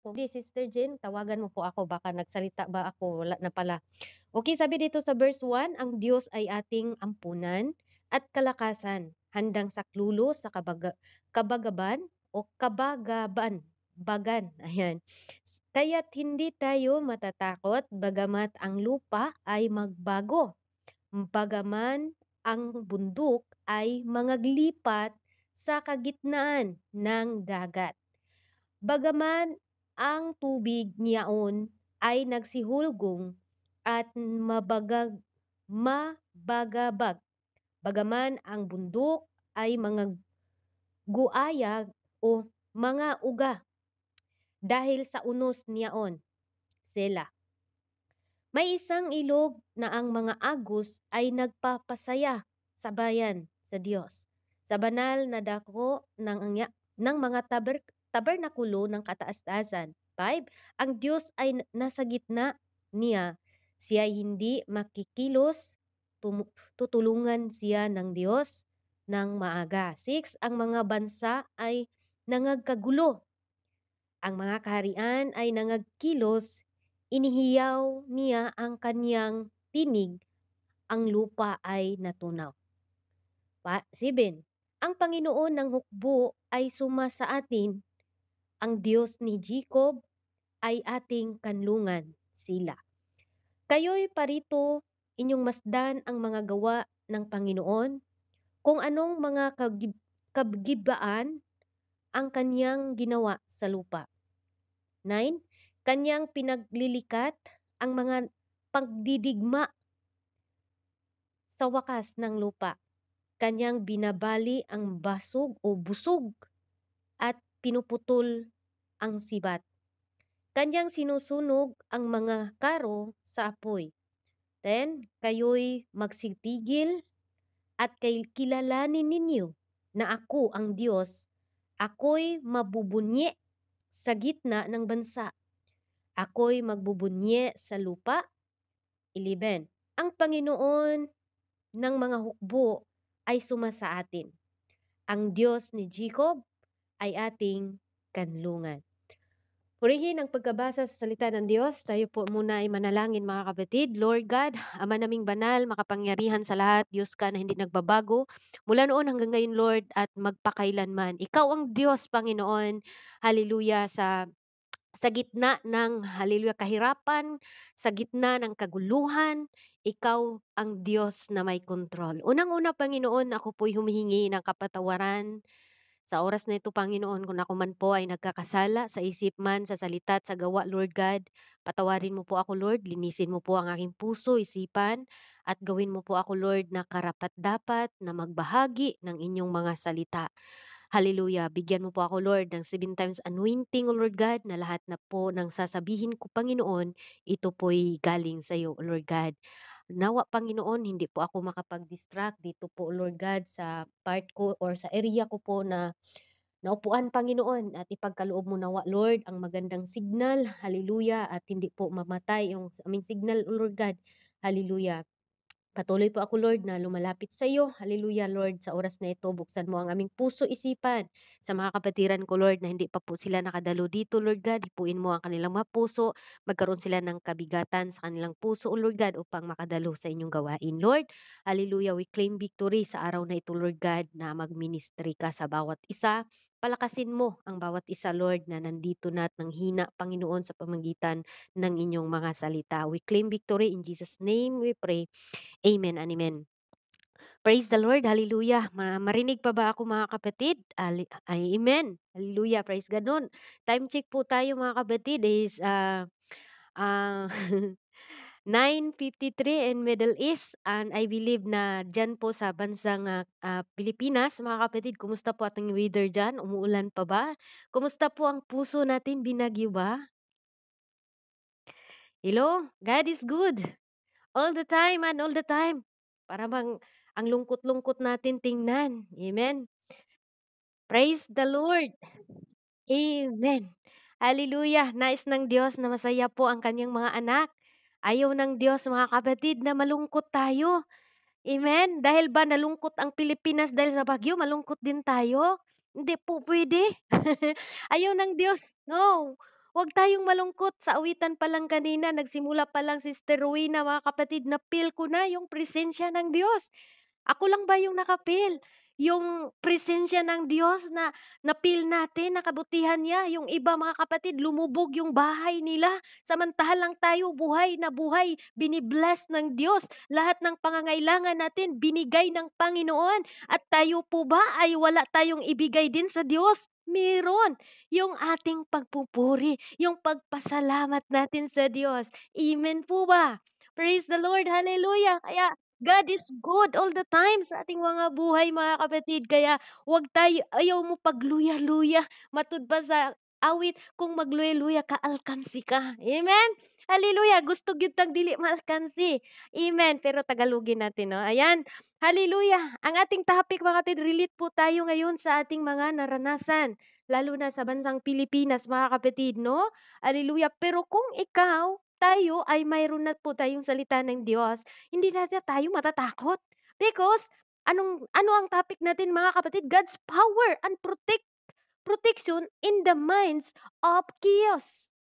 Hindi, Sister Jen, tawagan mo po ako, baka nagsalita ba ako, wala na pala. Okay, sabi dito sa verse 1, ang Diyos ay ating ampunan at kalakasan, handang saklulo sa kabagaban o kabagaban, bagan, ayan. Kaya't hindi tayo matatakot bagamat ang lupa ay magbago, bagaman ang bundok ay mangaglipat sa kagitnaan ng dagat. Bagaman ang tubig niyaon ay nagsihulgong at mabagabag, bagaman ang bundok ay mga guayag o mga uga dahil sa unos niyaon, Sela. May isang ilog na ang mga agos ay nagpapasaya sa bayan sa Diyos. Sa banal na dako ng mga tabernakulo ng kataas-taasan. 5. Ang Diyos ay nasa gitna niya. Siya ay hindi makikilos. Tutulungan siya ng Diyos ng maaga. 6. Ang mga bansa ay nangagkagulo. Ang mga kaharian ay nangagkilos, inihiyaw niya ang kaniyang tinig, ang lupa ay natunaw. 7. Ang Panginoon ng hukbo ay suma sa atin, ang Diyos ni Jacob ay ating kanlungan, Sila. Kayo'y parito, inyong masdan ang mga gawa ng Panginoon, kung anong mga kagibaan ang kaniyang ginawa sa lupa. 9. Kanyang pinaglilikat ang mga pagdidigma sa wakas ng lupa. Kanyang binabali ang basog o busog at pinuputol ang sibat. Kanyang sinusunog ang mga karo sa apoy. 10. Kayo'y magsitigil at kilalanin ninyo na ako ang Diyos. Ako'y mabubunyi sa gitna ng bansa. Ako'y magbubunyi sa lupa. 11. Ang Panginoon ng mga hukbo ay suma sa atin. Ang Diyos ni Jacob ay ating kanlungan. Purihin ang pagkabasa sa salita ng Diyos. Tayo po muna ay manalangin, mga kapatid. Lord God, Ama naming banal, makapangyarihan sa lahat, Diyos ka na hindi nagbabago. Mula noon hanggang ngayon, Lord, at magpakailanman. Ikaw ang Diyos, Panginoon. Hallelujah, sa gitna ng hallelujah kahirapan, sa gitna ng kaguluhan, ikaw ang Diyos na may kontrol. Unang-una, Panginoon, ako po'y humihingi ng kapatawaran sa oras na ito, Panginoon, kung ako man po ay nagkakasala sa isip man, sa salita at sa gawa, Lord God. Patawarin mo po ako, Lord. Linisin mo po ang aking puso, isipan, at gawin mo po ako, Lord, na karapat-dapat na magbahagi ng inyong mga salita. Hallelujah. Bigyan mo po ako, Lord, ng 7 times anointing, O Lord God, na lahat na po ng sasabihin ko, Panginoon, ito po'y galing sa iyo, O Lord God. Nawa, Panginoon, hindi po ako makapag-distract dito po, Lord God, sa part ko or sa area ko po na naupuan, Panginoon, at ipagkaloob mo nawa, Lord, ang magandang signal, hallelujah, at hindi po mamatay yung aming signal, O Lord God, hallelujah. Patuloy po ako, Lord, na lumalapit sa iyo. Hallelujah, Lord. Sa oras na ito, buksan mo ang aming puso, isipan. Sa mga kapatiran ko, Lord, na hindi pa po sila nakadalo dito, Lord God, hipuin mo ang kanilang mga puso. Magkaroon sila ng kabigatan sa kanilang puso, O Lord God, upang makadalo sa inyong gawain, Lord. Hallelujah, we claim victory sa araw na ito, Lord God, na magministry ka sa bawat isa. Palakasin mo ang bawat isa, Lord, na nandito na at nanghina, Panginoon, sa pamagitan ng inyong mga salita. We claim victory in Jesus' name, we pray. Amen and amen. Praise the Lord. Hallelujah. Marinig pa ba ako, mga kapatid? Amen. Hallelujah. Praise God. Noon, time check po tayo, mga kapatid, is uh, 9:53 in Middle East, and I believe na dyan po sa bansang Pilipinas, mga kapatid, kumusta po ating weather dyan? Umuulan pa ba? Kumusta po ang puso natin? Binagyo ba? Hello? God is good. All the time and all the time. Para bang ang lungkot-lungkot natin tingnan. Amen. Praise the Lord. Amen. Hallelujah. Nais ng Diyos na masaya po ang kanyang mga anak. Ayaw ng Diyos, mga kapatid, na malungkot tayo. Amen. Dahil ba nalungkot ang Pilipinas dahil sa bagyo, malungkot din tayo? Hindi po pwede. Ayaw ng Diyos. No. 'Wag tayong malungkot. Sa awitan pa lang kanina, nagsimula pa lang Sister Rowena, mga kapatid, na-feel ko na yung presensya ng Diyos. Ako lang ba yung naka-feel? Yung presensya ng Diyos na na-feel natin, na kabutihan niya. Yung iba, mga kapatid, lumubog yung bahay nila. Samantalang tayo buhay na buhay, bini-bless ng Diyos. Lahat ng pangangailangan natin binigay ng Panginoon. At tayo po ba ay wala tayong ibigay din sa Diyos? Meron. Yung ating pagpupuri, yung pagpasalamat natin sa Diyos. Amen po ba? Praise the Lord, hallelujah. Kaya God is good all the time sa ating mga buhay, mga kapatid. Kaya wag tayo, ayaw mo pagluya-luya, matud pa sa awit, kung magluya-luya ka, alkansi ka. Amen? Hallelujah. Gusto gyud tag dili maalkansi. Amen. Pero Tagalogin natin, no? Ayan. Hallelujah. Ang ating topic, mga kapatid, relate po tayo ngayon sa ating mga naranasan, lalo na sa bansang Pilipinas, mga kapatid, no? Hallelujah. Pero kung ikaw, tayo ay mayroon na po tayong salita ng Diyos, hindi natin tayo matatakot. Because, ano ang topic natin, mga kapatid? God's power and protection in the minds of chaos.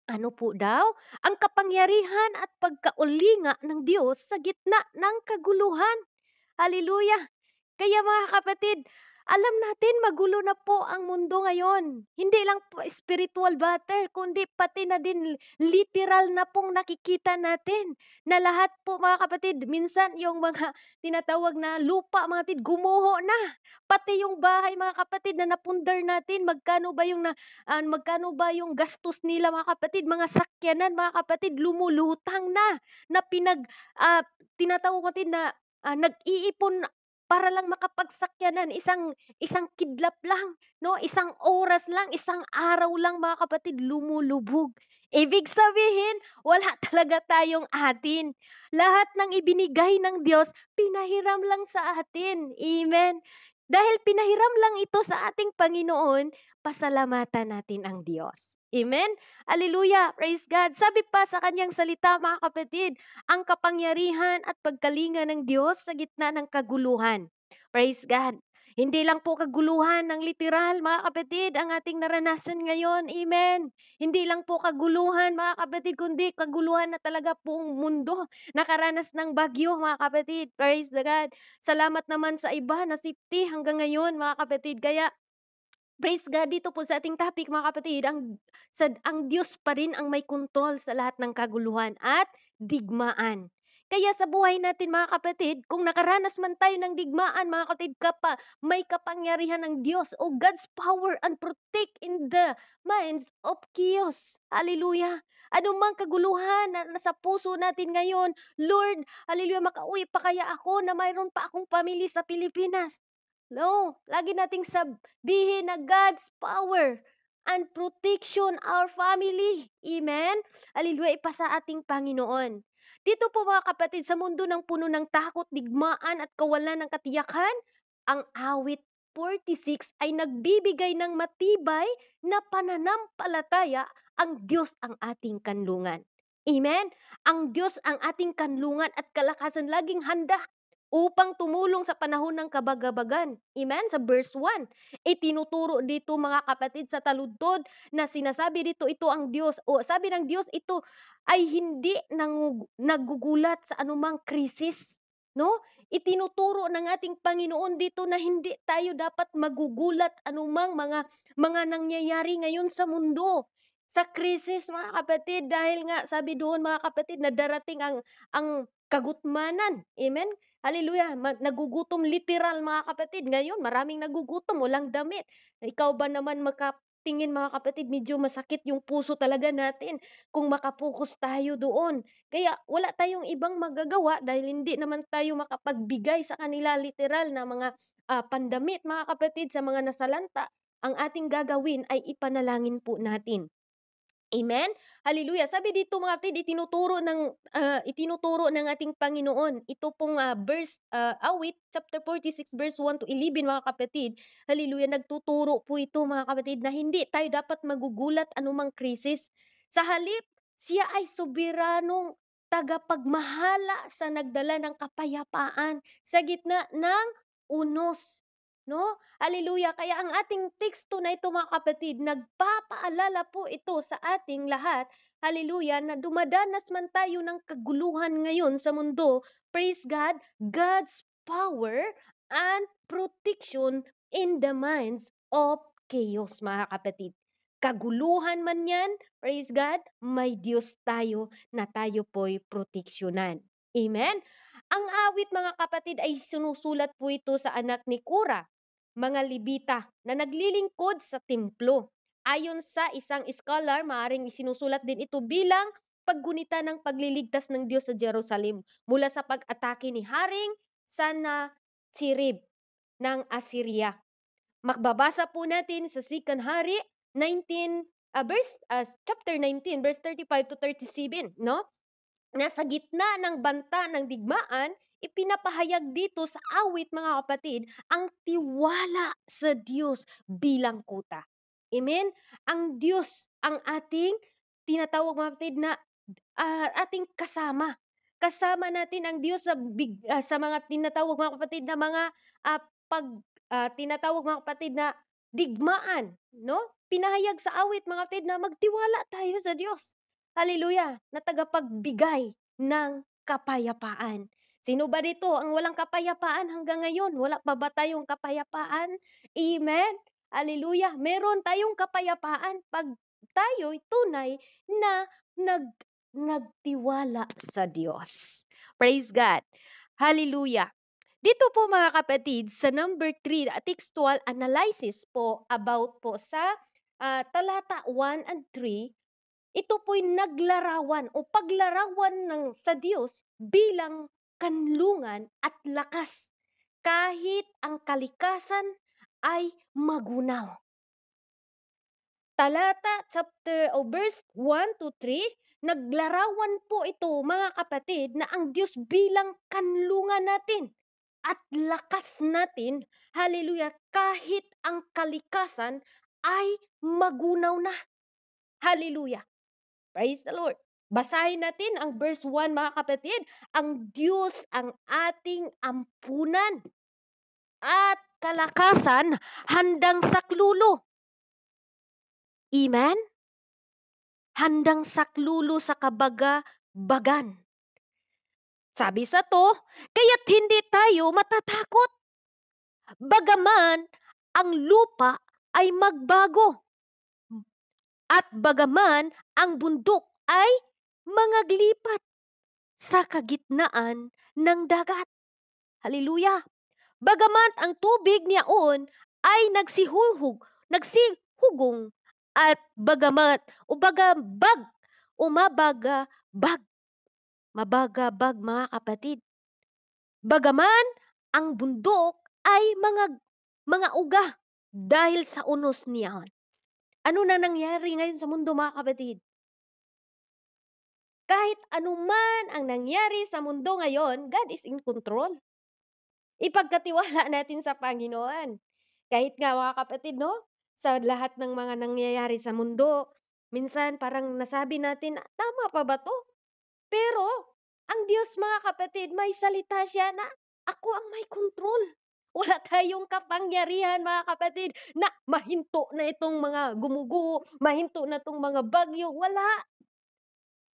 Ano po daw? Ang kapangyarihan at pagkaulinga ng Diyos sa gitna ng kaguluhan. Hallelujah! Kaya, mga kapatid, alam natin magulo na po ang mundo ngayon. Hindi lang po spiritual battle, kundi pati na din literal na pong nakikita natin na lahat po, mga kapatid, minsan yung mga tinatawag na lupa, mga kapatid, gumuho na. Pati yung bahay, mga kapatid, na napundar natin, magkano ba yung gastos nila, mga kapatid, mga sakyanan, mga kapatid, lumulutang na tinatawag natin na nag-iipon para lang makapagsakyanan, isang kidlap lang, no? Isang oras lang, isang araw lang, mga kapatid, lumulubog. Ibig sabihin, wala talaga tayong atin. Lahat ng ibinigay ng Diyos, pinahiram lang sa atin. Amen. Dahil pinahiram lang ito sa ating Panginoon, pasalamatan natin ang Diyos. Amen? Hallelujah! Praise God! Sabi pa sa kanyang salita, mga kapatid, ang kapangyarihan at pagkalinga ng Diyos sa gitna ng kaguluhan. Praise God! Hindi lang po kaguluhan ng literal, mga kapatid, ang ating naranasan ngayon. Amen. Hindi lang po kaguluhan, mga kapatid, kundi kaguluhan na talaga buong mundo. Nakaranas ng bagyo, mga kapatid. Praise the God. Salamat naman sa iba na safety hanggang ngayon, mga kapatid. Kaya praise God, dito po sa ating topic, mga kapatid, ang Diyos pa rin ang may kontrol sa lahat ng kaguluhan at digmaan. Kaya sa buhay natin, mga kapatid, kung nakaranas man tayo ng digmaan, mga kapatid, may kapangyarihan ng Diyos o God's power and protect in the minds of chaos. Hallelujah! Ano mang kaguluhan na nasa puso natin ngayon, Lord, hallelujah, makauwi pa kaya ako na mayroon pa akong pamilya sa Pilipinas? No, lagi nating sabihin na God's power and protection our family. Amen? Hallelujah, ipasa ating Panginoon. Dito po, mga kapatid, sa mundo ng puno ng takot, digmaan at kawalan ng katiyakan, ang awit 46 ay nagbibigay ng matibay na pananampalataya. Ang Diyos ang ating kanlungan. Amen? Ang Diyos ang ating kanlungan at kalakasan, laging handa upang tumulong sa panahon ng kabagabagan. Amen? Sa verse 1, itinuturo dito, mga kapatid, sa taludtod na sinasabi dito, ito ang Diyos, o sabi ng Diyos, ito ay hindi nagugulat sa anumang krisis. No? Itinuturo ng ating Panginoon dito na hindi tayo dapat magugulat anumang mga nangyayari ngayon sa mundo. Sa krisis, mga kapatid, dahil nga sabi doon, mga kapatid, na darating ang kagutmanan. Amen? Hallelujah! Nagugutom literal, mga kapatid. Ngayon, maraming nagugutom, walang damit. Ikaw ba naman makatingin, mga kapatid, medyo masakit yung puso talaga natin kung makapokus tayo doon. Kaya wala tayong ibang magagawa dahil hindi naman tayo makapagbigay sa kanila literal na mga pandamit, mga kapatid, sa mga nasalanta. Ang ating gagawin ay ipanalangin po natin. Amen? Hallelujah. Sabi dito, mga kapatid, itinuturo ng ating Panginoon. Ito pong awit, chapter 46, verse 1 to 11, mga kapatid. Hallelujah. Nagtuturo po ito, mga kapatid, na hindi tayo dapat magugulat anumang krisis. Sa halip, siya ay soberanong tagapagmahala sa nagdala ng kapayapaan sa gitna ng unos. no? Hallelujah. Kaya ang ating teksto na ito mga kapatid, nagpapaalala po ito sa ating lahat, hallelujah, na dumadanas man tayo ng kaguluhan ngayon sa mundo. Praise God, God's power and protection in the minds of chaos, mga kapatid. Kaguluhan man yan, praise God, may Diyos tayo na tayo po'y proteksyonan. Amen? Ang awit mga kapatid ay sinusulat po ito sa anak ni Kora, mga Libita na naglilingkod sa templo. Ayon sa isang scholar, maaaring isinusulat din ito bilang paggunita ng pagliligtas ng Diyos sa Jerusalem mula sa pag-atake ni Haring Sanacherib ng Assyria. Makbabasa po natin sa 2 Hari 19 chapter 19 verse 35 to 37, no? Nasa gitna ng banta ng digmaan, ipinapahayag dito sa awit mga kapatid ang tiwala sa Diyos bilang kuta. Amen? Ang Diyos ang ating tinatawag mga kapatid na ating kasama. Kasama natin ang Diyos sa mga tinatawag mga kapatid na mga tinatawag mga kapatid na digmaan, no? Pinahayag sa awit mga kapatid na magtiwala tayo sa Diyos. Hallelujah, na tagapagbigay ng kapayapaan. Sino ba dito ang walang kapayapaan hanggang ngayon? Wala pa ba tayong kapayapaan? Amen? Hallelujah. Meron tayong kapayapaan pag tayo'y tunay na nagtiwala sa Diyos. Praise God. Hallelujah. Dito po mga kapatid, sa number 3, textual analysis po about po sa talata 1 and 3, ito po'y naglarawan o paglarawan sa Diyos bilang kanlungan at lakas kahit ang kalikasan ay magunaw. Talata chapter o verse 1 to 3, naglarawan po ito mga kapatid na ang Diyos bilang kanlungan natin at lakas natin, hallelujah, kahit ang kalikasan ay magunaw na. Hallelujah. Praise the Lord. Basahin natin ang verse 1 mga kapatid. Ang Diyos ang ating ampunan at kalakasan handang saklulo. Amen? Handang saklulo sa kabaga-bagan. Sabi sa to, kaya't hindi tayo matatakot. Bagaman ang lupa ay magbago. At bagaman ang bundok ay mangaglipat sa kagitnaan ng dagat. Hallelujah. Bagaman ang tubig niyaon ay nagsihugong at bagamat mabagabag mga kapatid. Bagaman ang bundok ay mga uga dahil sa unos niyaon. Ano na nangyari ngayon sa mundo mga kapatid? Kahit anuman ang nangyari sa mundo ngayon, God is in control. Ipagkatiwala natin sa Panginoon. Kahit nga mga kapatid, no? Sa lahat ng mga nangyayari sa mundo, minsan parang nasabi natin, tama pa ba to? Pero, ang Diyos mga kapatid, may salita siya na ako ang may control. Wala tayong kapangyarihan mga kapatid na mahinto na itong mga gumuguho, mahinto na itong mga bagyo. Wala.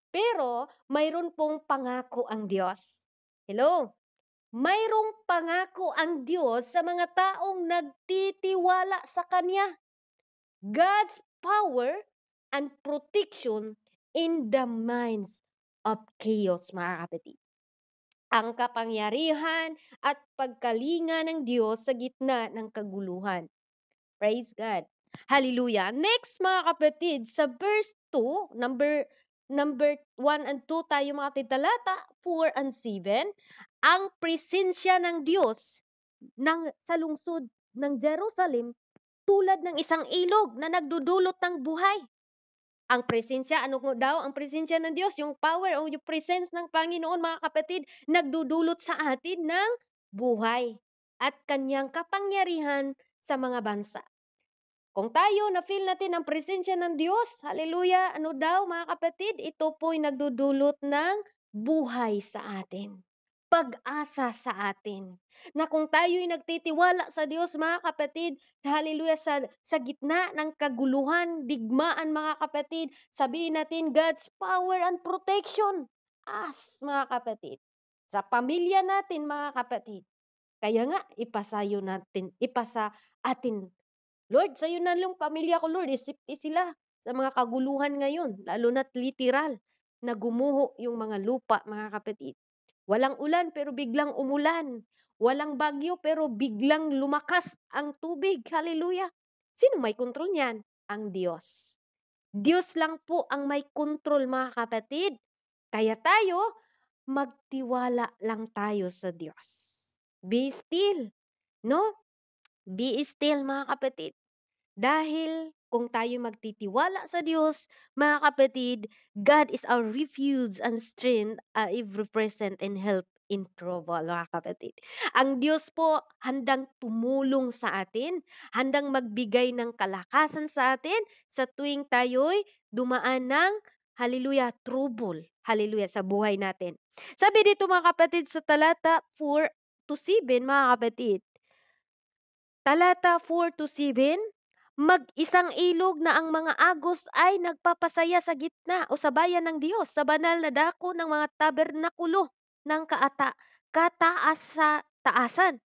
Pero, mayroon pong pangako ang Diyos. Hello? Mayroong pangako ang Diyos sa mga taong nagtitiwala sa Kanya. God's power and protection in the minds of chaos, mga kapatid. Ang kapangyarihan at pagkalinga ng Diyos sa gitna ng kaguluhan. Praise God. Hallelujah. Next mga kapatid, sa verse 2, number 1 and 2 tayo mga kapatid, talata 4 and 7, ang presensya ng Diyos sa lungsod ng Jerusalem tulad ng isang ilog na nagdudulot ng buhay. Ang presensya, ano daw? Ang presensya ng Diyos, yung power o yung presence ng Panginoon, mga kapatid, nagdudulot sa atin ng buhay at kanyang kapangyarihan sa mga bansa. Kung tayo na-feel natin ang presensya ng Diyos, hallelujah, ano daw mga kapatid? Ito po'y nagdudulot ng buhay sa atin. pag-asa sa atin. Na kung tayo'y nagtitiwala sa Diyos mga kapatid, hallelujah, sa gitna ng kaguluhan, digmaan mga kapatid, sabihin natin God's power and protection us mga kapatid. Sa pamilya natin mga kapatid. Kaya nga, ipasa atin, Lord, sa'yo na yung pamilya ko, Lord, isipti sila sa mga kaguluhan ngayon, lalo na't literal na gumuho yung mga lupa, mga kapatid. Walang ulan pero biglang umulan. Walang bagyo pero biglang lumakas ang tubig. Hallelujah. Sino may kontrol niyan? Ang Diyos. Diyos lang po ang may kontrol mga kapatid. Kaya tayo, magtiwala lang tayo sa Diyos. Be still, no? Be still mga kapatid. Dahil kung tayo magtitiwala sa Diyos, mga kapatid, God is our refuge and strength, every present and help in trouble, mga kapatid. Ang Diyos po handang tumulong sa atin, handang magbigay ng kalakasan sa atin sa tuwing tayo'y dumaan ng, hallelujah, trouble, hallelujah, sa buhay natin. Sabi dito mga kapatid sa talata 4 to 7, mga kapatid, talata 4 to 7, mag-isang ilog na ang mga agos ay nagpapasaya sa gitna o sa bayan ng Diyos, sa banal na dako ng mga tabernakulo ng kataas sa taasan.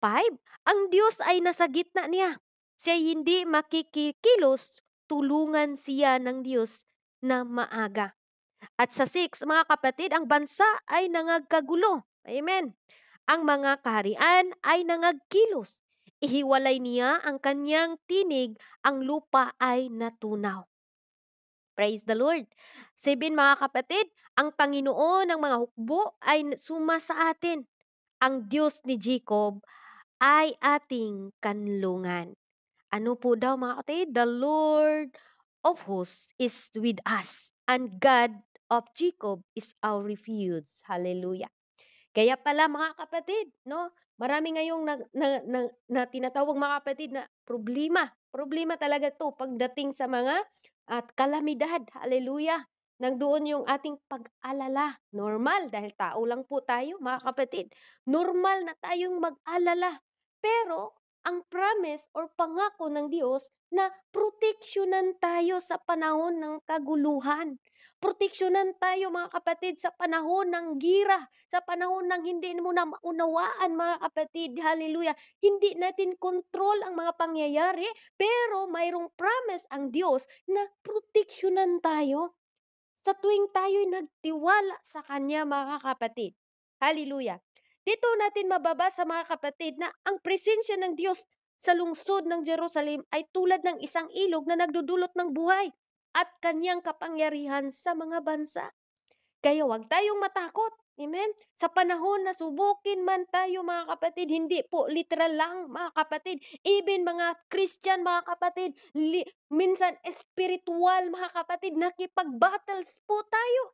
5, ang Diyos ay nasa gitna niya. Siya hindi makikikilos, tulungan siya ng Diyos na maaga. At sa 6, mga kapatid, ang bansa ay nangagkagulo. Amen. Ang mga kaharian ay nangagkilos. Ihiwalay niya ang kanyang tinig, ang lupa ay natunaw. Praise the Lord. 7, mga kapatid, ang Panginoon ng mga hukbo ay suma sa atin. Ang Diyos ni Jacob ay ating kanlungan. Ano po daw mga kapatid? The Lord of hosts is with us, and God of Jacob is our refuge. Hallelujah. Kaya pala mga kapatid, no? Marami ngayong na tinatawag mga kapatid na problema. Problema talaga 'to pagdating sa mga at kalamidad. Hallelujah. Nandoon yung ating pag-alala. Normal dahil tao lang po tayo, mga kapatid. Normal na tayong mag-alala. Pero ang promise or pangako ng Diyos na proteksyonan tayo sa panahon ng kaguluhan. Proteksyonan tayo mga kapatid sa panahon ng gira, sa panahon ng hindi mo na maunawaan mga kapatid. Hallelujah. Hindi natin control ang mga pangyayari, pero mayroong promise ang Diyos na proteksyonan tayo sa tuwing tayo'y nagtiwala sa Kanya mga kapatid. Hallelujah. Dito natin mababasa mga kapatid na ang presensya ng Diyos sa lungsod ng Jerusalem ay tulad ng isang ilog na nagdudulot ng buhay at kanyang kapangyarihan sa mga bansa. Kaya huwag tayong matakot. Amen? Sa panahon na subukin man tayo mga kapatid, hindi po literal lang mga kapatid. Even mga Christian mga kapatid, minsan spiritual mga kapatid, nakipag-battles po tayo.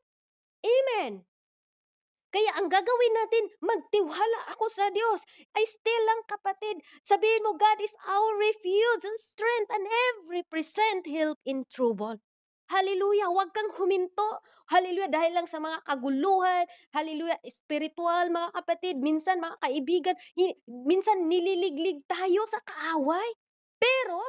Amen. Kaya ang gagawin natin, magtiwala ako sa Diyos. Ay still lang kapatid. Sabihin mo, God is our refuge and strength and every present help in trouble. Hallelujah. Huwag kang huminto. Hallelujah. Dahil lang sa mga kaguluhan. Hallelujah. Spiritual mga kapatid. Minsan mga kaibigan, minsan nililiglig tayo sa kaaway. Pero,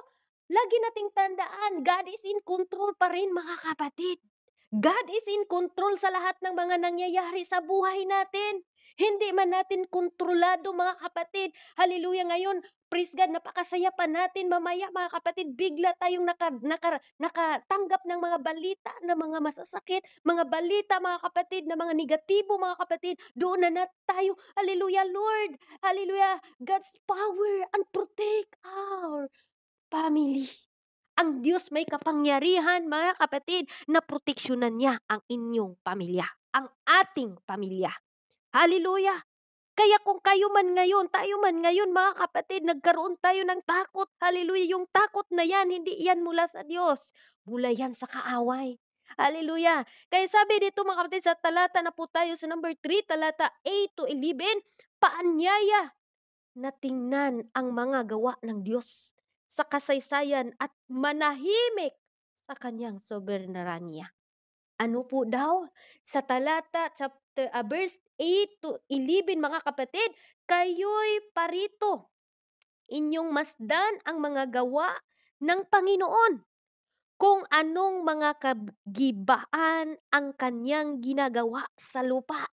lagi nating tandaan, God is in control pa rin mga kapatid. God is in control sa lahat ng mga nangyayari sa buhay natin. Hindi man natin kontrolado mga kapatid. Hallelujah. Ngayon, praise God, napakasaya pa natin mamaya mga kapatid. Bigla tayong nakatanggap ng mga balita na mga masasakit, mga balita mga kapatid na mga negatibo mga kapatid. Doon na tayo. Hallelujah, Lord. Hallelujah. God's power and protect our family. Ang Diyos may kapangyarihan, mga kapatid, na proteksyonan niya ang inyong pamilya, ang ating pamilya. Hallelujah! Kaya kung kayo man ngayon, tayo man ngayon, mga kapatid, nagkaroon tayo ng takot. Hallelujah! Yung takot na yan, hindi yan mula sa Diyos. Mula yan sa kaaway. Hallelujah! Kaya sabi dito mga kapatid, sa talata na po tayo sa number 3, talata 8 to 11, paanyaya na tingnan ang mga gawa ng Diyos sa kasaysayan at manahimik sa kanyang soberanya. Ano po daw? Sa talata, verse 8-11 mga kapatid, kayo'y parito, inyong masdan ang mga gawa ng Panginoon, kung anong mga kagibaan ang kaniyang ginagawa sa lupa.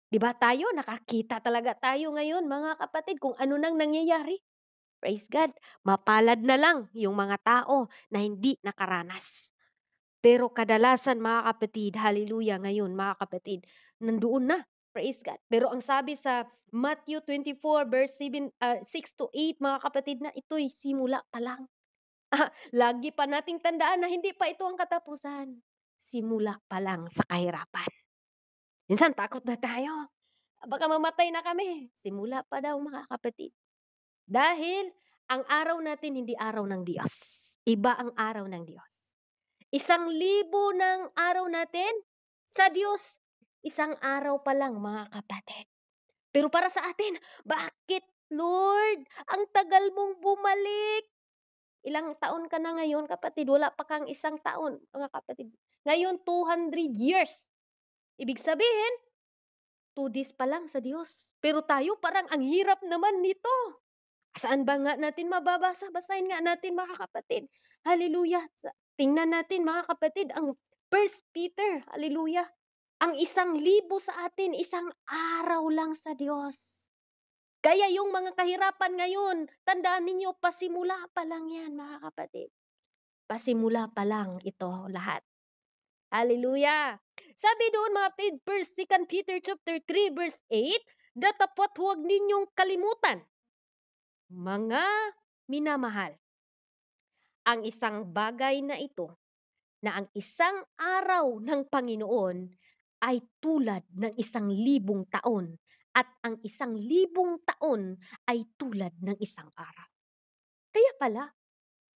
'Di ba tayo nakakita talaga tayo ngayon mga kapatid kung ano nang nangyayari. Praise God, mapalad na lang yung mga tao na hindi nakaranas. Pero kadalasan mga kapatid, hallelujah, ngayon mga kapatid, nandoon na. Praise God. Pero ang sabi sa Matthew 24 verse 6-8 mga kapatid, na ito'y simula pa lang. Lagi pa nating tandaan na hindi pa ito ang katapusan. Simula pa lang sa kahirapan. Minsan takot na tayo. Baka mamatay na kami. Simula pa daw mga kapatid. Dahil ang araw natin hindi araw ng Diyos. Iba ang araw ng Diyos. 1,000 ng araw natin sa Diyos, isang araw pa lang mga kapatid. Pero para sa atin, bakit Lord, ang tagal mong bumalik? Ilang taon ka na ngayon kapatid? Wala pa kang 1 taon mga kapatid. Ngayon 200 years. Ibig sabihin, 2 days pa lang sa Diyos. Pero tayo parang ang hirap naman nito. Saan ba nga natin mababasa? Basahin nga natin mga kapatid. Hallelujah. Tingnan natin mga kapatid ang 1 Peter. Hallelujah. Ang 1,000 sa atin, isang araw lang sa Diyos. Kaya yung mga kahirapan ngayon, tandaan ninyo, pasimula pa lang yan mga kapatid. Pasimula pa lang ito lahat. Hallelujah. Sabi doon mga kapatid, 2 Peter chapter 3 verse 8, datapot huwag ninyong kalimutan, mga minamahal, ang isang bagay na ito, na ang isang araw ng Panginoon ay tulad ng 1,000 taon at ang 1,000 taon ay tulad ng isang araw. Kaya pala,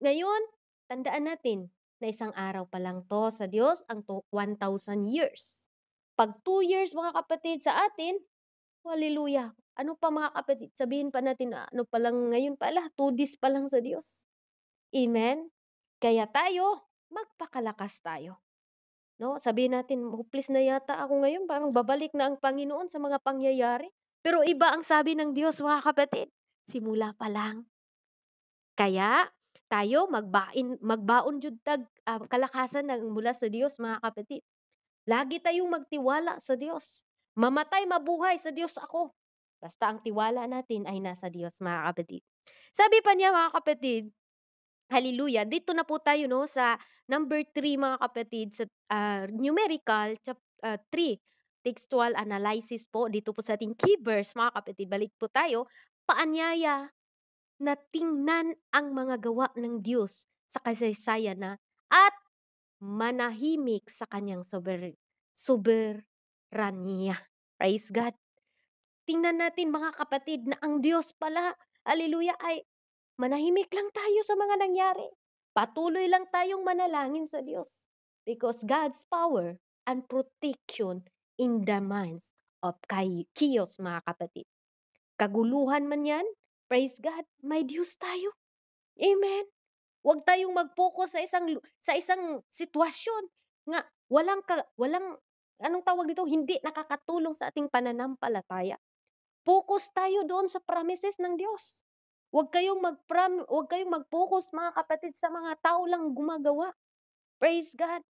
ngayon, tandaan natin na isang araw pa lang to sa Diyos, ang 1,000 years. Pag 2 years mga kapatid sa atin, hallelujah. Ano pa mga kapatid, sabihin pa natin na ano pa lang ngayon pala, 2 days pa lang sa Diyos. Amen? Kaya tayo, magpakalakas tayo. No? Sabihin natin, hopeless na yata ako ngayon, parang babalik na ang Panginoon sa mga pangyayari. Pero iba ang sabi ng Diyos mga kapatid, simula pa lang. Kaya tayo magbaon jud tag kalakasan ng mula sa Diyos mga kapatid. Lagi tayong magtiwala sa Diyos. Mamatay, mabuhay, sa Diyos ako. Basta ang tiwala natin ay nasa Diyos mga kapatid. Sabi pa niya mga kapatid, hallelujah, dito na po tayo no sa number 3 mga kapatid sa numerical 3, textual analysis po dito po sa ating key verse mga kapatid. Balik po tayo, paanyaya na tingnan ang mga gawa ng Diyos sa kasaysayan na at manahimik sa kanyang soberanya. Praise God. Tingnan natin mga kapatid na ang Diyos pala, hallelujah, ay manahimik lang tayo sa mga nangyari. Patuloy lang tayong manalangin sa Diyos. Because God's power and protection in the minds of chaos mga kapatid. Kaguluhan man yan, praise God, may Diyos tayo. Amen. Huwag tayong mag-focus sa isang sitwasyon nga walang anong tawag dito, hindi nakakatulong sa ating pananampalataya. Focus tayo doon sa promises ng Diyos. Huwag kayong mag-focus mga kapatid sa mga tao lang gumagawa. Praise God.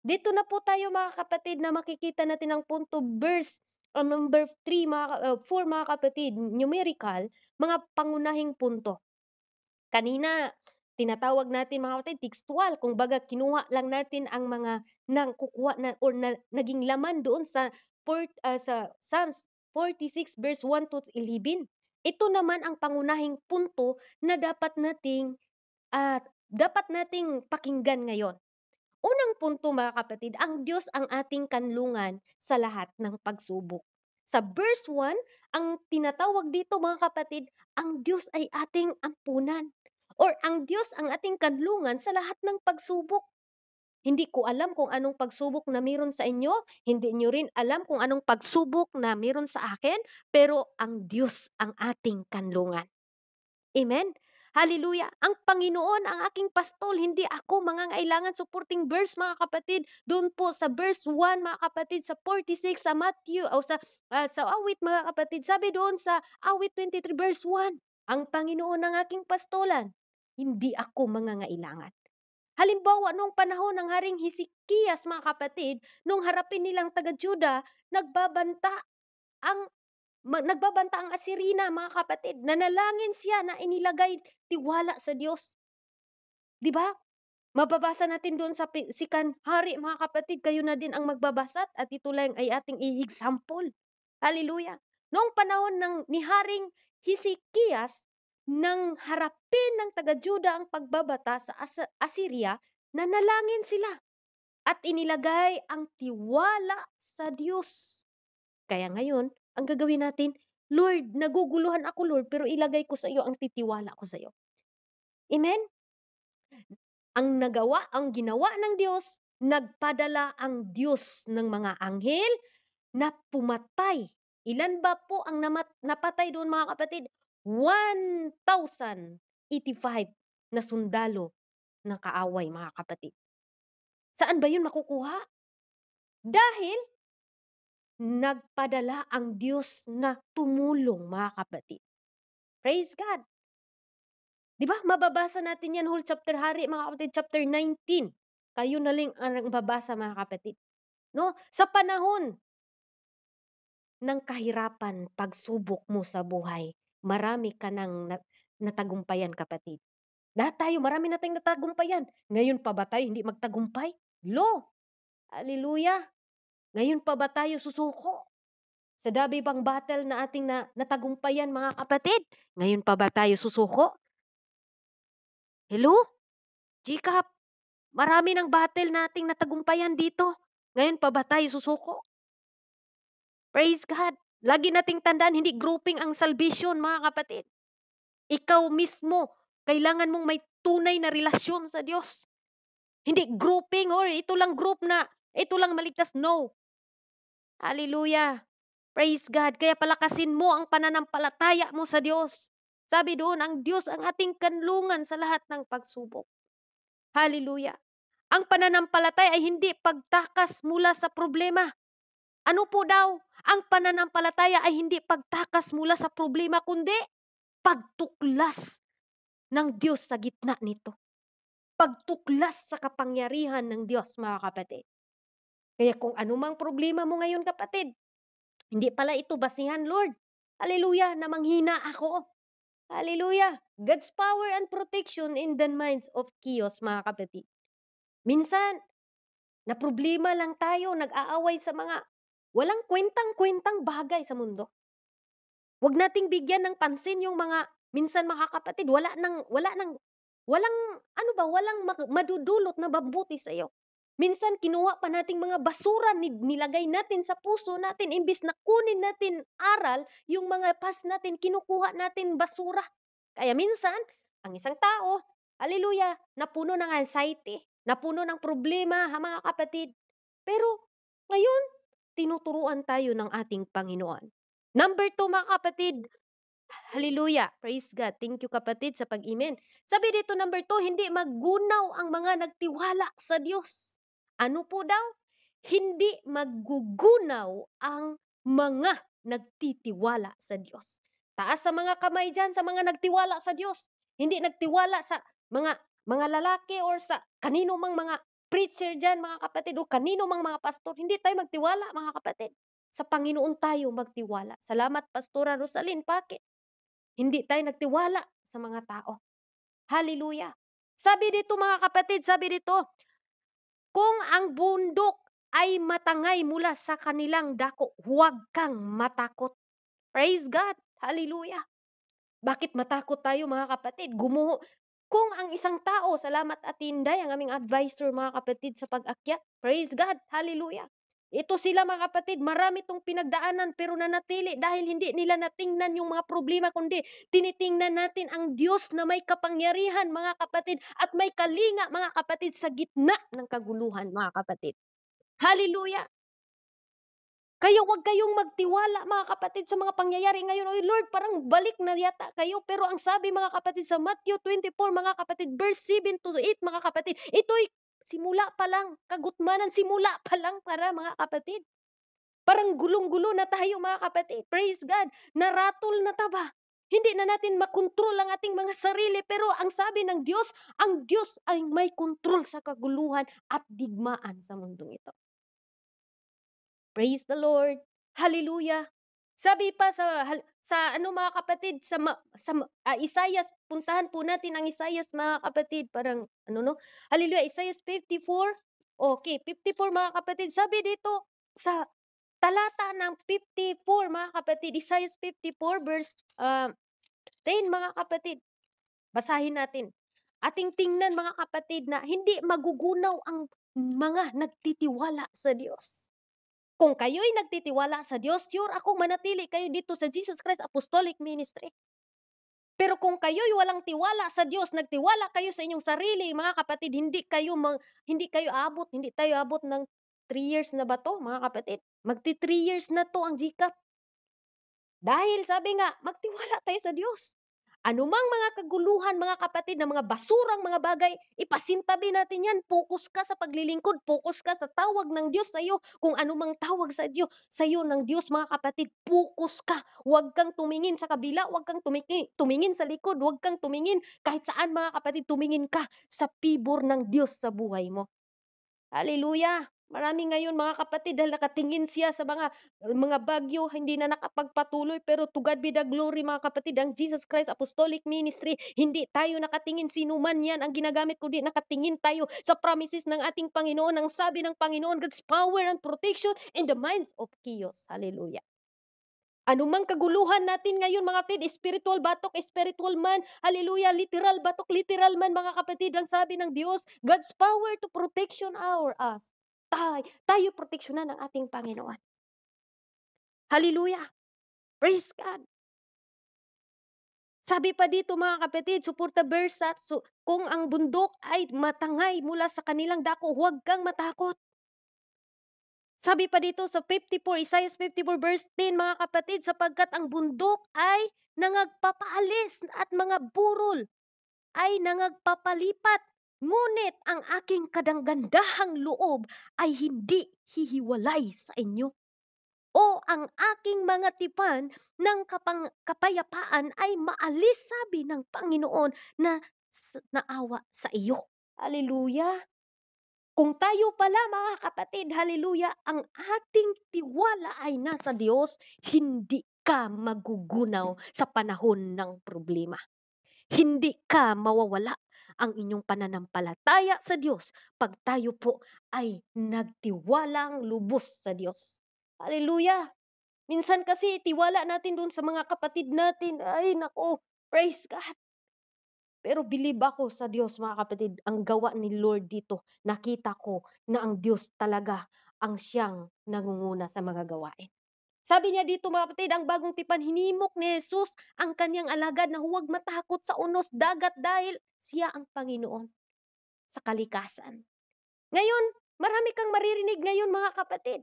Dito na po tayo mga kapatid na makikita natin ang punto verse number 3 4 mga kapatid, numerical, mga pangunahing punto. Kanina, tinatawag natin mga kapatid, textual. Kung baga, kinuha lang natin ang mga kukuha na or naging laman doon sa Psalms 46 verse 1-11. Ito naman ang pangunahing punto na dapat nating pakinggan ngayon. Unang punto mga kapatid, ang Diyos ang ating kanlungan sa lahat ng pagsubok. Sa verse 1, ang tinatawag dito mga kapatid, ang Diyos ay ating ampunan. Or ang Diyos ang ating kanlungan sa lahat ng pagsubok. Hindi ko alam kung anong pagsubok na meron sa inyo, hindi nyo rin alam kung anong pagsubok na meron sa akin, pero ang Diyos ang ating kanlungan. Amen? Hallelujah. Ang Panginoon ang aking pastol, hindi ako mangangailangan. Supporting verse mga kapatid, doon po sa verse 1 mga kapatid, sa 46 sa Matthew o sa awit mga kapatid, sabi doon sa awit 23 verse 1, ang Panginoon ang aking pastolan, hindi ako mangangailangan. Halimbawa, nung panahon ng Haring Hesekias mga kapatid, nung harapin nilang taga-Juda, ang nagbabanta ang Asirina mga kapatid. Nanalangin siya na inilagay tiwala sa Diyos. 'Di ba? Mababasa natin doon sa Sikan Hari mga kapatid, kayo na din ang magbabasa at ito lang ay ating i-example. Hallelujah. Noong panahon ni Haring Hesekias, nang harapin ng taga-Juda ang pagbabata sa Assyria, nanalangin sila at inilagay ang tiwala sa Diyos. Kaya ngayon, ang gagawin natin, Lord, naguguluhan ako Lord, pero ilagay ko sa iyo ang titiwala ko sa iyo. Amen? Ang ginawa ng Diyos, nagpadala ang Diyos ng mga anghel na pumatay. Ilan ba po ang napatay doon mga kapatid? 1,085 na sundalo na kaaway mga kapatid. Saan ba yun makukuha? Dahil nagpadala ang Diyos na tumulong mga kapatid. Praise God. Di ba? Mababasa natin yan whole chapter Hari mga kapatid, chapter 19. Kayo na lang ang babasa mga kapatid. No? Sa panahon ng kahirapan, pagsubok mo sa buhay, marami ka nang natagumpayan kapatid. Lahat tayo, marami na tayong natagumpayan. Ngayon pa ba tayo hindi magtagumpay? Lo! Hallelujah! Ngayon pa ba tayo susuko? Sa dami bang battle na ating natagumpayan mga kapatid? Ngayon pa ba tayo susuko? Hello? Jacob, marami ng battle nating natagumpayan dito. Ngayon pa ba tayo susuko? Praise God. Lagi nating tandaan, hindi grouping ang salvation mga kapatid. Ikaw mismo, kailangan mong may tunay na relasyon sa Diyos. Hindi grouping or ito lang group na, ito lang maligtas. No. Hallelujah. Praise God. Kaya palakasin mo ang pananampalataya mo sa Diyos. Sabi doon, ang Diyos ang ating kanlungan sa lahat ng pagsubok. Hallelujah. Ang pananampalataya ay hindi pagtakas mula sa problema. Ano po daw? Ang pananampalataya ay hindi pagtakas mula sa problema, kundi pagtuklas ng Diyos sa gitna nito. Pagtuklas sa kapangyarihan ng Diyos, mga kapatid. Kaya kung anumang problema mo ngayon, kapatid, hindi pala ito basihan, Lord. Hallelujah, na manghina ako. Hallelujah. God's power and protection in the minds of chaos, mga kapatid. Minsan, na problema lang tayo, nag-aaway sa mga walang kwentang-kwentang bagay sa mundo. Huwag nating bigyan ng pansin yung mga, minsan mga kapatid, walang madudulot na mabuti sa iyo. Minsan, kinuha pa nating mga basura, nilagay natin sa puso natin, imbis na kunin natin aral, yung mga past natin, kinukuha natin basura. Kaya minsan, ang isang tao, hallelujah, napuno ng anxiety, napuno ng problema, mga kapatid. Pero, ngayon, tinuturuan tayo ng ating Panginoon. Number 2, mga kapatid, hallelujah, praise God. Thank you kapatid sa pag-amen. Sabi dito number 2, hindi maggunaw ang mga nagtiwala sa Diyos. Ano po daw? Hindi maggugunaw ang mga nagtitiwala sa Diyos. Taas sa mga kamay dyan sa mga nagtiwala sa Diyos. Hindi nagtiwala sa mga lalaki or sa kanino mang mga preacher dyan, mga kapatid, o kanino mang mga pastor. Hindi tayo magtiwala, mga kapatid. Sa Panginoon tayo magtiwala. Salamat, Pastora Rosalyn. Bakit? Hindi tayo nagtiwala sa mga tao. Hallelujah. Sabi dito mga kapatid, sabi dito, kung ang bundok ay matangay mula sa kanilang dako, huwag kang matakot. Praise God. Hallelujah. Bakit matakot tayo mga kapatid? Kung ang isang tao, salamat at Inday, ang aming advisor mga kapatid sa pag-akyat. Praise God. Hallelujah. Ito sila mga kapatid, marami itong pinagdaanan pero nanatili dahil hindi nila natingnan yung mga problema, kundi tinitingnan natin ang Diyos na may kapangyarihan mga kapatid at may kalinga mga kapatid sa gitna ng kaguluhan mga kapatid. Hallelujah! Kaya huwag kayong magtiwala mga kapatid sa mga pangyayari ngayon. "Oy Lord, parang balik na yata kayo." Pero ang sabi mga kapatid sa Matthew 24 mga kapatid, verse 7 to 8 mga kapatid, ito'y simula pa lang, kagutmanan, simula pa lang para mga kapatid. Parang gulong-gulo na tayo mga kapatid. Praise God. Naratol na taba. Hindi na natin makontrol ang ating mga sarili. Pero ang sabi ng Diyos, ang Diyos ay may kontrol sa kaguluhan at digmaan sa mundong ito. Praise the Lord. Hallelujah. Sabi pa sa ano mga kapatid, Isaiah, puntahan po natin ang Isaiah mga kapatid, parang ano no? Hallelujah, Isaiah 54. Okay, 54 mga kapatid. Sabi dito sa talata ng 54 mga kapatid, Isaiah 54 verse 10 mga kapatid. Basahin natin. Ating tingnan mga kapatid na hindi magugunaw ang mga nagtitiwala sa Diyos. Kung kayo'y nagtitiwala sa Diyos, sure akong manatili kayo dito sa Jesus Christ Apostolic Ministry. Pero kung kayo'y walang tiwala sa Diyos, nagtiwala kayo sa inyong sarili, mga kapatid, hindi tayo abot ng 3 years na ba 'to, mga kapatid? Magti 3 years na 'to ang GCAP. Dahil sabi nga, magtiwala tayo sa Diyos. Anumang mga kaguluhan, mga kapatid, na mga basurang mga bagay, ipasintabi natin yan. Focus ka sa paglilingkod, focus ka sa tawag ng Diyos sa iyo. Kung anumang tawag sa iyo ng Diyos, mga kapatid, focus ka. Huwag kang tumingin sa kabila, huwag kang tumingin sa likod, huwag kang tumingin kahit saan, mga kapatid, tumingin ka sa pibor ng Diyos sa buhay mo. Hallelujah! Marami ngayon mga kapatid dahil nakatingin siya sa mga bagyo, hindi na nakapagpatuloy. Pero to God be the glory mga kapatid, ang Jesus Christ Apostolic Ministry, hindi tayo nakatingin sino man yan ang ginagamit, kundi nakatingin tayo sa promises ng ating Panginoon. Ang sabi ng Panginoon, God's power and protection in the minds of chaos. Hallelujah! Anumang kaguluhan natin ngayon mga kapatid, spiritual batok, spiritual man, hallelujah, literal batok, literal man mga kapatid, ang sabi ng Diyos, God's power to protection us. Tayo proteksyonan ng ating Panginoon. Hallelujah. Praise God. Sabi pa dito mga kapatid, suporta versa, kung ang bundok ay matangay mula sa kanilang dako, huwag kang matakot. Sabi pa dito sa 54, Isaiah 54 verse 10 mga kapatid, sapagkat ang bundok ay nangagpapaalis at mga burol ay nangagpapalipat, ngunit ang aking kadanggandahang loob ay hindi hihiwalay sa inyo. O ang aking mga tipan ng kapayapaan ay maalis, sabi ng Panginoon, na naawa sa iyo. Hallelujah! Kung tayo pala mga kapatid, hallelujah, ang ating tiwala ay nasa Diyos, hindi ka magugunaw sa panahon ng problema. Hindi ka mawawala ang inyong pananampalataya sa Diyos pag tayo po ay nagtiwalang lubos sa Diyos. Hallelujah! Minsan kasi tiwala natin dun sa mga kapatid natin, ay nako, praise God. Pero believe ako sa Diyos mga kapatid, ang gawa ni Lord dito, nakita ko na ang Diyos talaga ang siyang nangunguna sa mga gawain. Sabi niya dito mga kapatid, ang bagong tipan, hinimok ni Jesus ang kanyang alagad na huwag matakot sa unos dagat dahil siya ang Panginoon sa kalikasan. Ngayon, marami kang maririnig ngayon mga kapatid.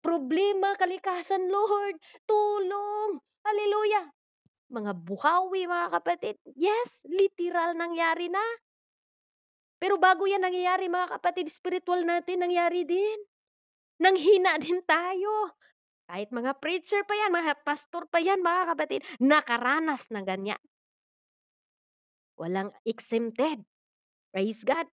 Problema, kalikasan, Lord, tulong, hallelujah. Mga buhawi mga kapatid, yes, literal nangyari na. Pero bago yan nangyayari mga kapatid, spiritual natin nangyari din. Nanghina din tayo. Kahit mga preacher pa yan, mga pastor pa yan mga kapatid, nakaranas na ganyan. Walang exempted. Praise God.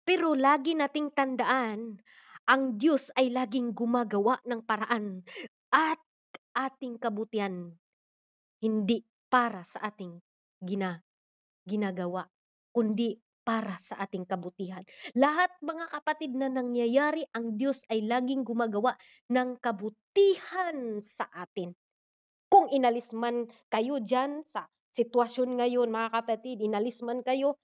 Pero lagi nating tandaan, ang Diyos ay laging gumagawa ng paraan at ating kabutihan, hindi para sa ating ginagawa, kundi para sa ating kabutihan. Lahat mga kapatid na nangyayari, ang Diyos ay laging gumagawa ng kabutihan sa atin. Kung inalis man kayo dyan sa sitwasyon ngayon mga kapatid, inalis man kayo,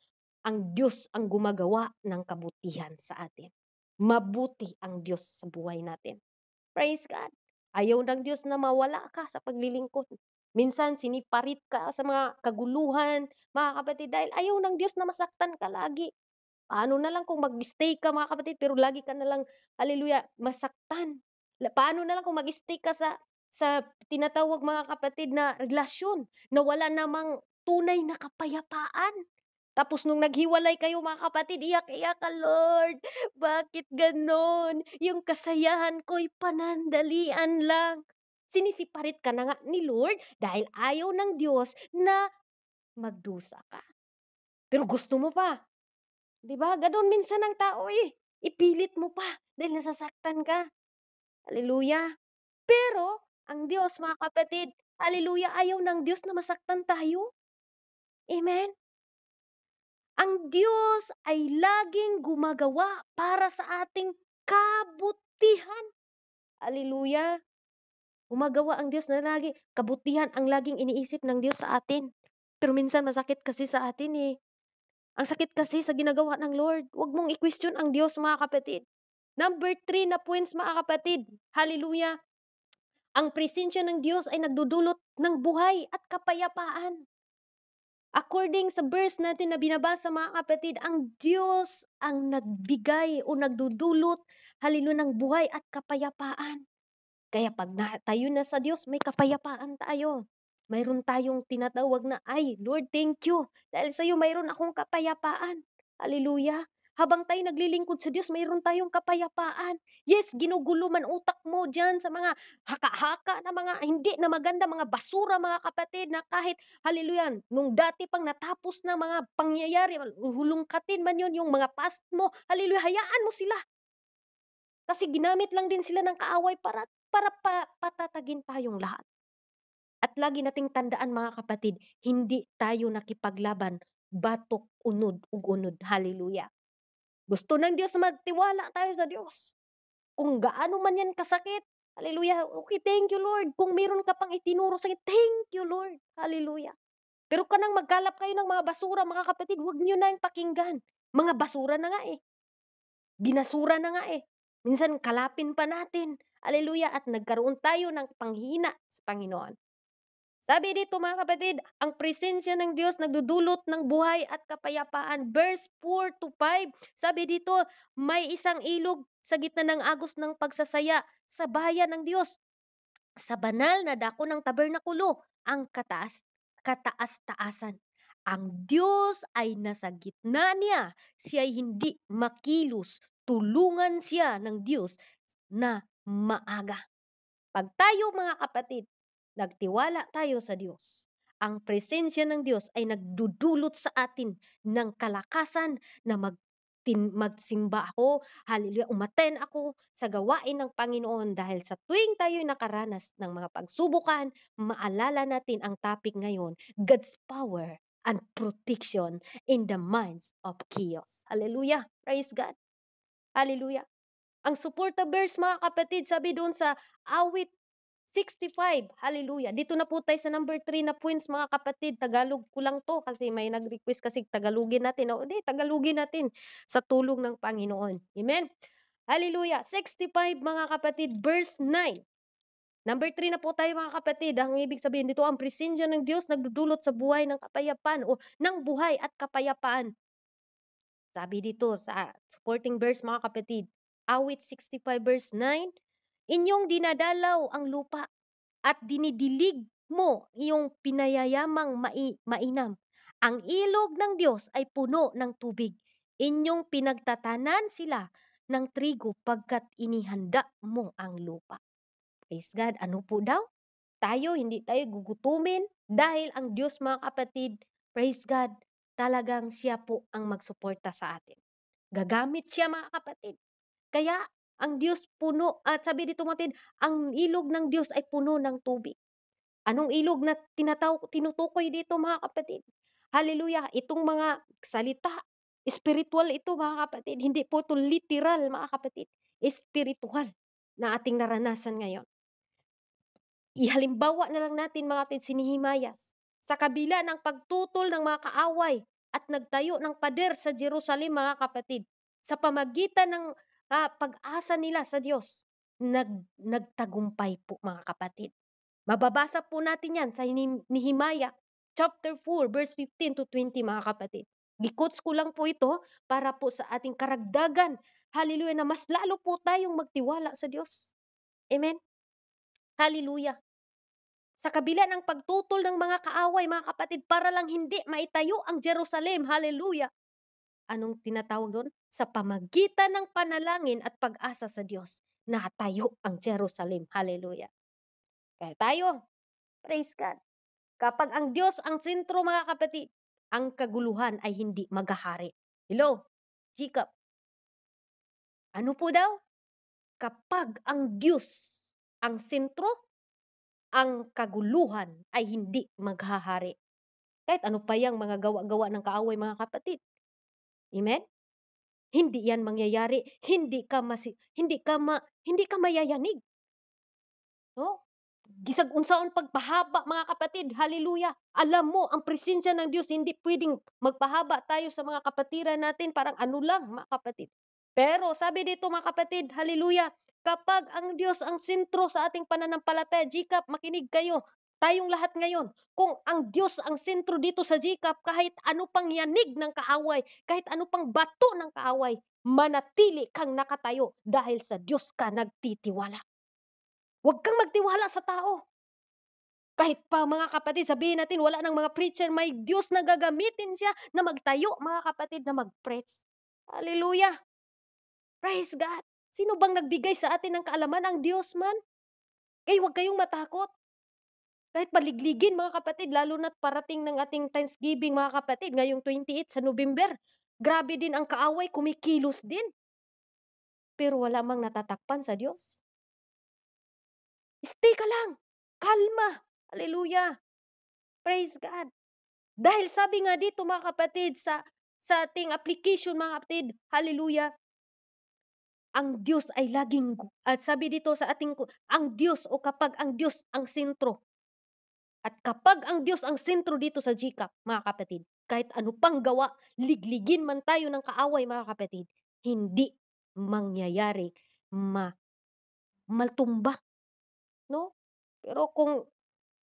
ang Diyos ang gumagawa ng kabutihan sa atin. Mabuti ang Diyos sa buhay natin. Praise God. Ayaw ng Diyos na mawala ka sa paglilingkod. Minsan siniparit ka sa mga kaguluhan, mga kapatid, dahil ayaw ng Diyos na masaktan ka lagi. Ano na lang kung mag-stay ka mga kapatid, pero lagi ka na lang, hallelujah, masaktan. Paano na lang kung mag-stay ka sa tinatawag, mga kapatid, na relasyon na wala namang tunay na kapayapaan. Tapos nung naghiwalay kayo, mga kapatid, iyak-iyak ka, "Lord, bakit gano'n? Yung kasayahan ko'y panandalian lang." Sinisiparit ka na nga ni Lord dahil ayaw ng Diyos na magdusa ka. Pero gusto mo pa, 'di ba? Gano'n minsan ang tao, eh. Ipilit mo pa dahil nasasaktan ka. Hallelujah. Pero ang Diyos, mga kapatid, hallelujah, ayaw ng Diyos na masaktan tayo. Amen? Ang Diyos ay laging gumagawa para sa ating kabutihan. Hallelujah. Gumagawa ang Diyos na lagi kabutihan ang laging iniisip ng Diyos sa atin. Pero minsan masakit kasi sa atin, eh. Ang sakit kasi sa ginagawa ng Lord. Huwag mong i-question ang Diyos, mga kapatid. Number 3 na points, mga kapatid. Hallelujah. Ang presensya ng Diyos ay nagdudulot ng buhay at kapayapaan. According sa verse natin na binabasa, mga kapatid, ang Diyos ang nagbigay o nagdudulot, hallelujah, ng buhay at kapayapaan. Kaya 'pag tayo na sa Diyos, may kapayapaan tayo. Mayroon tayong tinatawag na, "Ay Lord, thank you. Dahil sa'yo mayroon akong kapayapaan." Hallelujah. Habang tayo naglilingkod sa Diyos, mayroon tayong kapayapaan. Yes, ginugulo man utak mo diyan sa mga haka-haka na mga hindi na maganda, mga basura, mga kapatid, na kahit, hallelujah, nung dati pang natapos na mga pangyayari, hulungkatin man yun, yung mga past mo, hallelujah, hayaan mo sila. Kasi ginamit lang din sila ng kaaway para patatagin tayong lahat. At lagi nating tandaan, mga kapatid, hindi tayo nakipaglaban batok unod ug unod. Hallelujah. Gusto ng Diyos magtiwala tayo sa Diyos. Kung gaano man yan kasakit, hallelujah, okay, thank you Lord. Kung meron ka pang itinuro sa'kin, thank you Lord. Hallelujah. Pero kanang magkalap kayo ng mga basura, mga kapatid, huwag niyo na yung pakinggan. Mga basura na nga, eh. Binasura na nga, eh. Minsan kalapin pa natin, hallelujah, at nagkaroon tayo ng panghina sa Panginoon. Sabi dito, mga kapatid, ang presensya ng Diyos nagdudulot ng buhay at kapayapaan. Verse 4 to 5, sabi dito, may isang ilog sa gitna ng agos ng pagsasaya sa bayan ng Diyos. Sa banal na dako ng tabernakulo, ang kataas-taasan. Ang Diyos ay nasa gitna niya. Siya ay hindi makilos. Tulungan siya ng Diyos na maaga. 'Pag tayo, mga kapatid, nagtiwala tayo sa Diyos, ang presensya ng Diyos ay nagdudulot sa atin ng kalakasan na magsimba ako, hallelujah, umaten ako sa gawain ng Panginoon, dahil sa tuwing tayo'y nakaranas ng mga pagsubukan, maalala natin ang topic ngayon, God's power and protection in the minds of chaos. Hallelujah! Praise God! Hallelujah! Ang suporta verse, mga kapatid, sabi doon sa awit 65, hallelujah. Dito na po tayo sa number 3 na points, mga kapatid. Tagalog ko lang 'to kasi may nag-request kasi Tagalogin natin. O, di Tagalogin natin sa tulong ng Panginoon. Amen. Hallelujah. 65, mga kapatid, verse 9. Number 3 na po tayo, mga kapatid. Ang ibig sabihin dito, ang presensya ng Diyos nagdudulot sa buhay ng kapayapaan o ng buhay at kapayapaan. Sabi dito sa supporting verse, mga kapatid, awit 65 verse 9, inyong dinadalaw ang lupa at dinidilig mo iyong pinayayamang mainam. Ang ilog ng Diyos ay puno ng tubig. Inyong pinagtatanan sila ng trigo pagkat inihanda mo ang lupa. Praise God. Ano po daw? Hindi tayo gugutumin dahil ang Diyos, mga kapatid, praise God, talagang siya po ang magsuporta sa atin. Gagamit siya, mga kapatid. Kaya ang Diyos puno, at sabi dito, mga kapatid, ang ilog ng Diyos ay puno ng tubig. Anong ilog na tinutukoy dito, mga kapatid? Hallelujah! Itong mga salita, spiritual ito, mga kapatid. Hindi po ito literal, mga kapatid. Spiritual na ating naranasan ngayon. Ihalimbawa na lang natin, mga kapatid, si Nehemias. Sa kabila ng pagtutol ng mga kaaway at nagtayo ng pader sa Jerusalem, mga kapatid, sa pamagitan ng pag-asa nila sa Diyos, nagtagumpay po, mga kapatid. Mababasa po natin yan sa Nehemiah chapter 4 verse 15 to 20, mga kapatid. Gikots ko lang po ito para po sa ating karagdagan. Hallelujah, na mas lalo po tayong magtiwala sa Diyos. Amen? Hallelujah. Sa kabila ng pagtutol ng mga kaaway, mga kapatid, para lang hindi maitayo ang Jerusalem, hallelujah. Anong tinatawag do'n? Sa pamagitan ng panalangin at pag-asa sa Diyos, natayo ang Jerusalem, hallelujah. Kaya tayo, praise God, kapag ang Diyos ang sentro, mga kapatid, ang kaguluhan ay hindi maghahari. Hello, Jacob, ano po daw? Kapag ang Diyos ang sentro, ang kaguluhan ay hindi maghahari. Kahit ano pa yang mga gawa-gawa ng kaaway, mga kapatid. Amen? Hindi yan mangyayari, hindi ka mayayanig, 'no? Bisag unsaon pagpahaba, mga kapatid, hallelujah. Alam mo ang presensya ng Diyos, hindi puwedeng magpahaba tayo sa mga kapatiran natin, parang ano lang, mga kapatid. Pero sabi dito, mga kapatid, hallelujah, kapag ang Diyos ang sentro sa ating pananampalataya, GCAP, makinig kayo, tayong lahat ngayon, kung ang Diyos ang sentro dito sa GCAP, kahit ano pang yanig ng kaaway, kahit ano pang bato ng kaaway, manatili kang nakatayo dahil sa Diyos ka nagtitiwala. Huwag kang magtiwala sa tao. Kahit pa, mga kapatid, sabihin natin wala ng mga preacher, may Diyos na gagamitin siya na magtayo, mga kapatid, na mag-preach. Hallelujah! Praise God! Sino bang nagbigay sa atin ng kaalaman? Ang Diyos man. Kaya huwag kayong matakot. Kahit paligligin, mga kapatid, lalo na't parating ng ating Thanksgiving, mga kapatid, ngayong 28 sa November. Grabe din ang kaaway, kumikilos din. Pero wala mang natatakpan sa Diyos. Stay ka lang. Kalma. Hallelujah. Praise God. Dahil sabi nga dito, mga kapatid, sa ating application, mga kapatid, hallelujah, ang Diyos ay laging at sabi dito sa ating ang Diyos, o kapag ang Diyos ang sentro, at kapag ang Diyos ang sentro dito sa GCAP, mga kapatid, kahit ano pang gawa, ligligin man tayo ng kaaway, mga kapatid, hindi mangyayari ma matumba, 'no? Pero kung,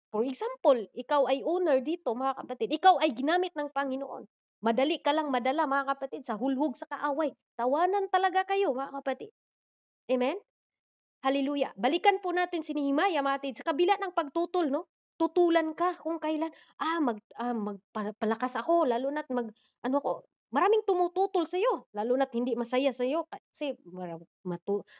for example, ikaw ay owner dito, mga kapatid, ikaw ay ginamit ng Panginoon. Madali ka lang madala, mga kapatid, sa hulhog sa kaaway. Tawanan talaga kayo, mga kapatid. Amen? Hallelujah. Balikan po natin si Nehemiah, mga kapatid, sa kabila ng pagtutol, 'no? Tutulan ka kung kailan, palakas ako, lalo na't ano ko, maraming tumututol sa'yo, lalo na't hindi masaya sa'yo kasi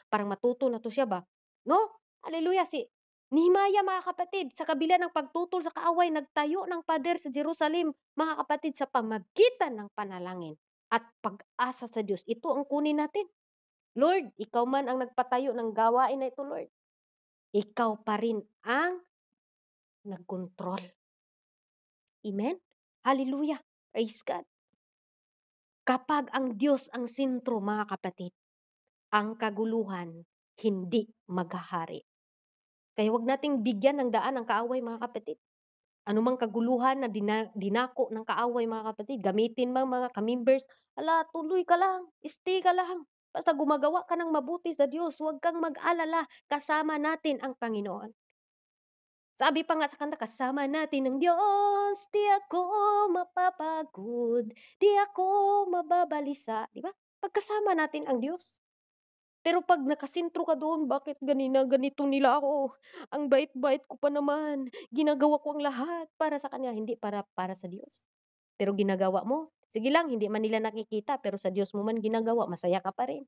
parang matuto na 'to siya ba, 'no? Hallelujah. Si Nehemiah, mga kapatid, sa kabila ng pagtutol sa kaaway, nagtayo ng pader sa Jerusalem, mga kapatid, sa pamagitan ng panalangin at pag-asa sa Diyos. Ito ang kunin natin. Lord, ikaw man ang nagpatayo ng gawain na ito, Lord. Ikaw pa rin ang nagkontrol. Amen? Hallelujah. Praise God. Kapag ang Diyos ang sentro, mga kapatid, ang kaguluhan hindi maghahari. Kaya wag nating bigyan ng daan ang kaaway, mga kapatid. Anumang kaguluhan na dinako ng kaaway, mga kapatid, gamitin mang mga ka-members, tuloy ka lang, stay ka lang. Basta gumagawa ka ng mabuti sa Diyos, huwag kang mag-alala, kasama natin ang Panginoon. Sabi pa nga sa kanta, kasama natin ang Diyos, di ako mapapagod, di ako mababalisa, di ba? Pagkasama natin ang Diyos. Pero 'pag nakasentro ka doon, bakit ganito nila ako, ang bait-bait ko pa naman, ginagawa ko ang lahat para sa kanila, hindi para sa Diyos. Pero ginagawa mo, sige lang, hindi man nila nakikita, pero sa Diyos mo man ginagawa, masaya ka pa rin.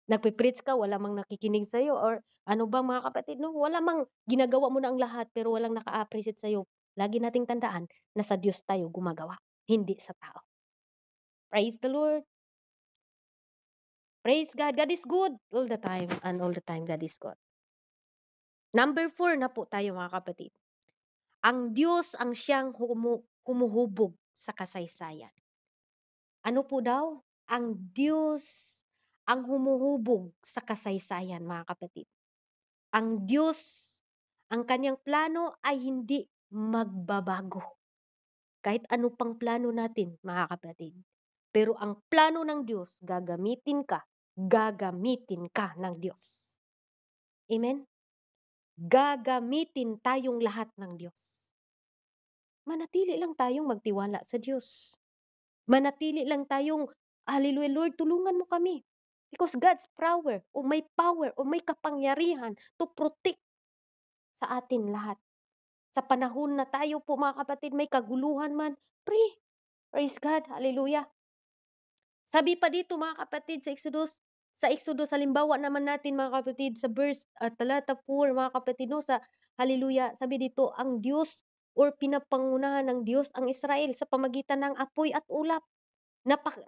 Nagpe-preach ka, wala mang nakikinig sa'yo, or ano bang, mga kapatid, 'no, wala mang ginagawa mo na ang lahat pero walang naka-appreciate sa'yo. Lagi nating tandaan na sa Diyos tayo gumagawa, hindi sa tao. Praise the Lord. Praise God. God is good all the time, and all the time God is good. Number 4 na po tayo, mga kapatid. Ang Diyos ang siyang humuhubog sa kasaysayan. Ano po daw? Ang Diyos ang humuhubog sa kasaysayan, mga kapatid. Ang Diyos, ang kanyang plano ay hindi magbabago. Kahit ano pang plano natin, mga kapatid. Pero ang plano ng Diyos, gagamitin ka ng Diyos. Amen? Gagamitin tayong lahat ng Diyos. Manatili lang tayong magtiwala sa Diyos. Manatili lang tayong, hallelujah, Lord, tulungan mo kami. Because God's power o may kapangyarihan to protect sa atin lahat. Sa panahon na tayo po mga kapatid may kaguluhan man, praise God, hallelujah. Sabi pa dito mga kapatid sa Exodus halimbawa naman natin mga kapatid sa verse talata 4 mga kapatid no, sa hallelujah, sabi dito ang Diyos or pinapangunahan ng Diyos ang Israel sa pamagitan ng apoy at ulap.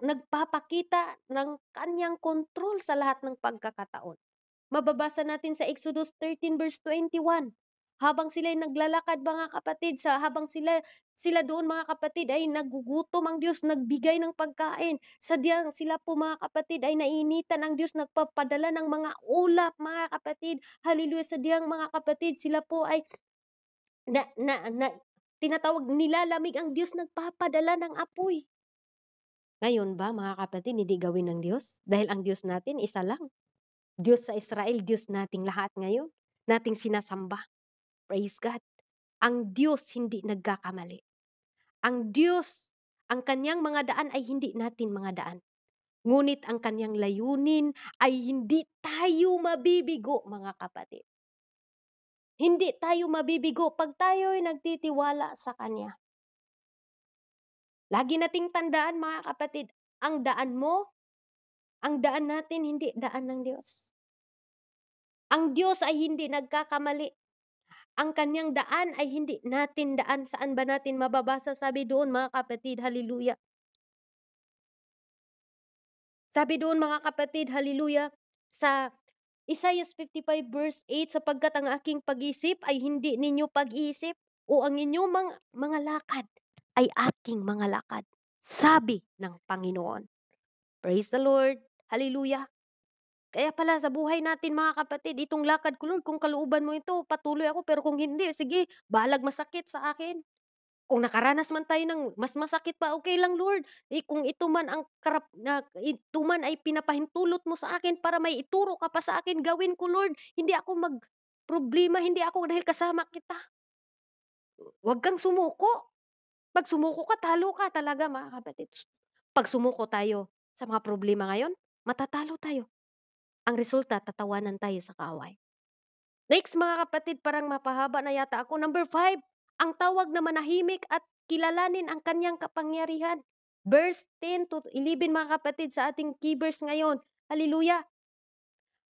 Nagpapakita ng kanyang kontrol sa lahat ng pagkakataon. Mababasa natin sa Exodus 13 verse 21. Habang sila'y naglalakad mga kapatid, habang sila doon mga kapatid ay nagugutom ang Diyos, nagbigay ng pagkain. Sadyang sila po mga kapatid ay nainitan ang Diyos, nagpapadala ng mga ulap mga kapatid. Hallelujah, sadyang mga kapatid, sila po ay na, na, na, tinatawag nilalamig ang Diyos, nagpapadala ng apoy. Ngayon ba mga kapatid, hindi gawin ng Diyos? Dahil ang Diyos natin isa lang. Diyos sa Israel, Diyos nating lahat ngayon, nating sinasamba. Praise God. Ang Diyos hindi nagkakamali. Ang Diyos, ang kanyang mga daan ay hindi natin mga daan. Ngunit ang kanyang layunin ay hindi tayo mabibigo, mga kapatid. Hindi tayo mabibigo pag tayo ay nagtitiwala sa Kanya. Lagi nating tandaan, mga kapatid, ang daan mo, ang daan natin, hindi daan ng Diyos. Ang Diyos ay hindi nagkakamali. Ang kanyang daan ay hindi natin daan. Saan ba natin mababasa? Sabi doon mga kapatid, hallelujah. Sabi doon mga kapatid, hallelujah, sa Isaiah 55 verse 8, sapagkat ang aking pag-isip ay hindi ninyo pag-iisip o ang inyong mga lakad ay aking mga lakad. Sabi ng Panginoon. Praise the Lord. Hallelujah. Kaya pala sa buhay natin mga kapatid, itong lakad ko Lord, kung kalooban mo ito, patuloy ako. Pero kung hindi, sige, balag masakit sa akin. Kung nakaranas man tayo ng mas masakit pa, okay lang Lord. Kung ito man ito man ay pinapahintulot mo sa akin para may ituro ka pa sa akin, gawin ko Lord. Hindi ako problema, hindi ako dahil kasama kita. Huwag kang sumuko. Pag sumuko ka, talo ka talaga mga kapatid. Pag sumuko tayo sa mga problema ngayon, matatalo tayo. Ang resulta, tatawanan tayo sa kaaway. Next mga kapatid, parang mapahaba na yata ako. Number 5, ang tawag na manahimik at kilalanin ang kanyang kapangyarihan. Verse 10 to 11 mga kapatid sa ating key verse ngayon. Hallelujah.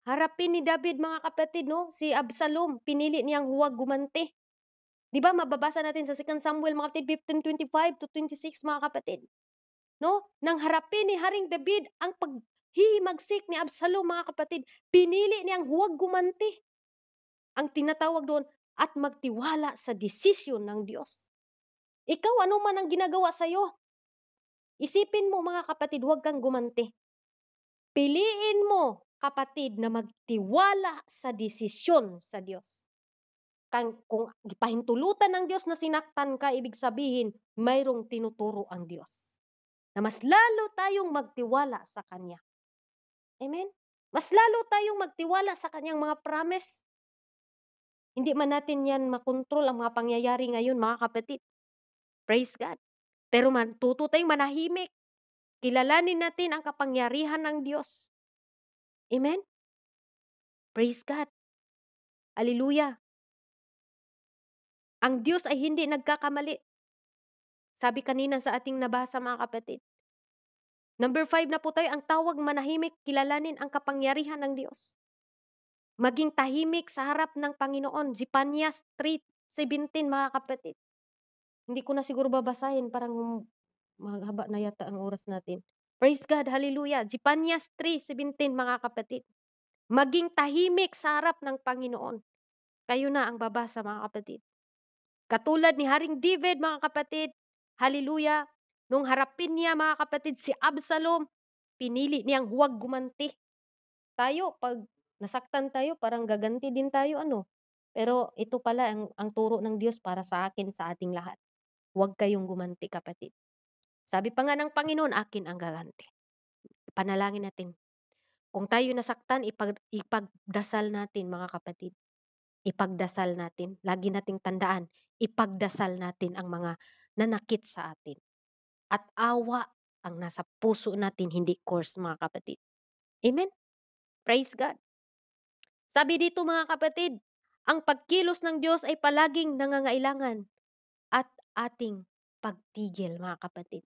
Harapin ni David mga kapatid, no? Si Absalom, pinili niyang huwag gumanti. Di ba mababasa natin sa 2 Samuel mga kapatid 15:25 to 26 mga kapatid. No? Nang harapin ni Haring David ang paghihimagsik ni Absalom mga kapatid, pinili niyang huwag gumanti. Ang tinatawag doon at magtiwala sa desisyon ng Diyos. Ikaw, ano man ang ginagawa sa'yo, isipin mo mga kapatid, huwag kang gumanti. Piliin mo, kapatid, na magtiwala sa desisyon sa Diyos. Kung ipahintulutan ng Diyos na sinaktan ka, ibig sabihin, mayroong tinuturo ang Diyos. Na mas lalo tayong magtiwala sa Kanya. Amen? Mas lalo tayong magtiwala sa Kanyang mga promise. Hindi man natin yan makontrol ang mga pangyayari ngayon, mga kapatid. Praise God. Pero tuto tayong manahimik. Kilalanin natin ang kapangyarihan ng Diyos. Amen? Praise God. Hallelujah. Ang Diyos ay hindi nagkakamali. Sabi kanina sa ating nabasa mga kapatid. Number 5 na po tayo, ang tawag manahimik, kilalanin ang kapangyarihan ng Diyos. Maging tahimik sa harap ng Panginoon. Zefanias 3:17 mga kapatid. Hindi ko na siguro babasahin, parang maghaba na yata ang oras natin. Praise God, hallelujah. Zefanias 3:17 mga kapatid. Maging tahimik sa harap ng Panginoon. Kayo na ang babasa mga kapatid. Katulad ni Haring David mga kapatid, hallelujah. Nung harapin niya mga kapatid si Absalom, pinili niyang huwag gumanti. Tayo, pag nasaktan tayo, parang gaganti din tayo, ano. Pero ito pala ang turo ng Diyos para sa akin, sa ating lahat. Huwag kayong gumanti kapatid. Sabi pa nga ng Panginoon, akin ang gaganti. Panalangin natin. Kung tayo nasaktan, ipagdasal natin mga kapatid. Ipagdasal natin. Lagi nating tandaan, ipagdasal natin ang mga nanakit sa atin. At awa ang nasa puso natin, hindi course mga kapatid. Amen? Praise God. Sabi dito mga kapatid, ang pagkilos ng Diyos ay palaging nangangailangan at ating pagtigil mga kapatid.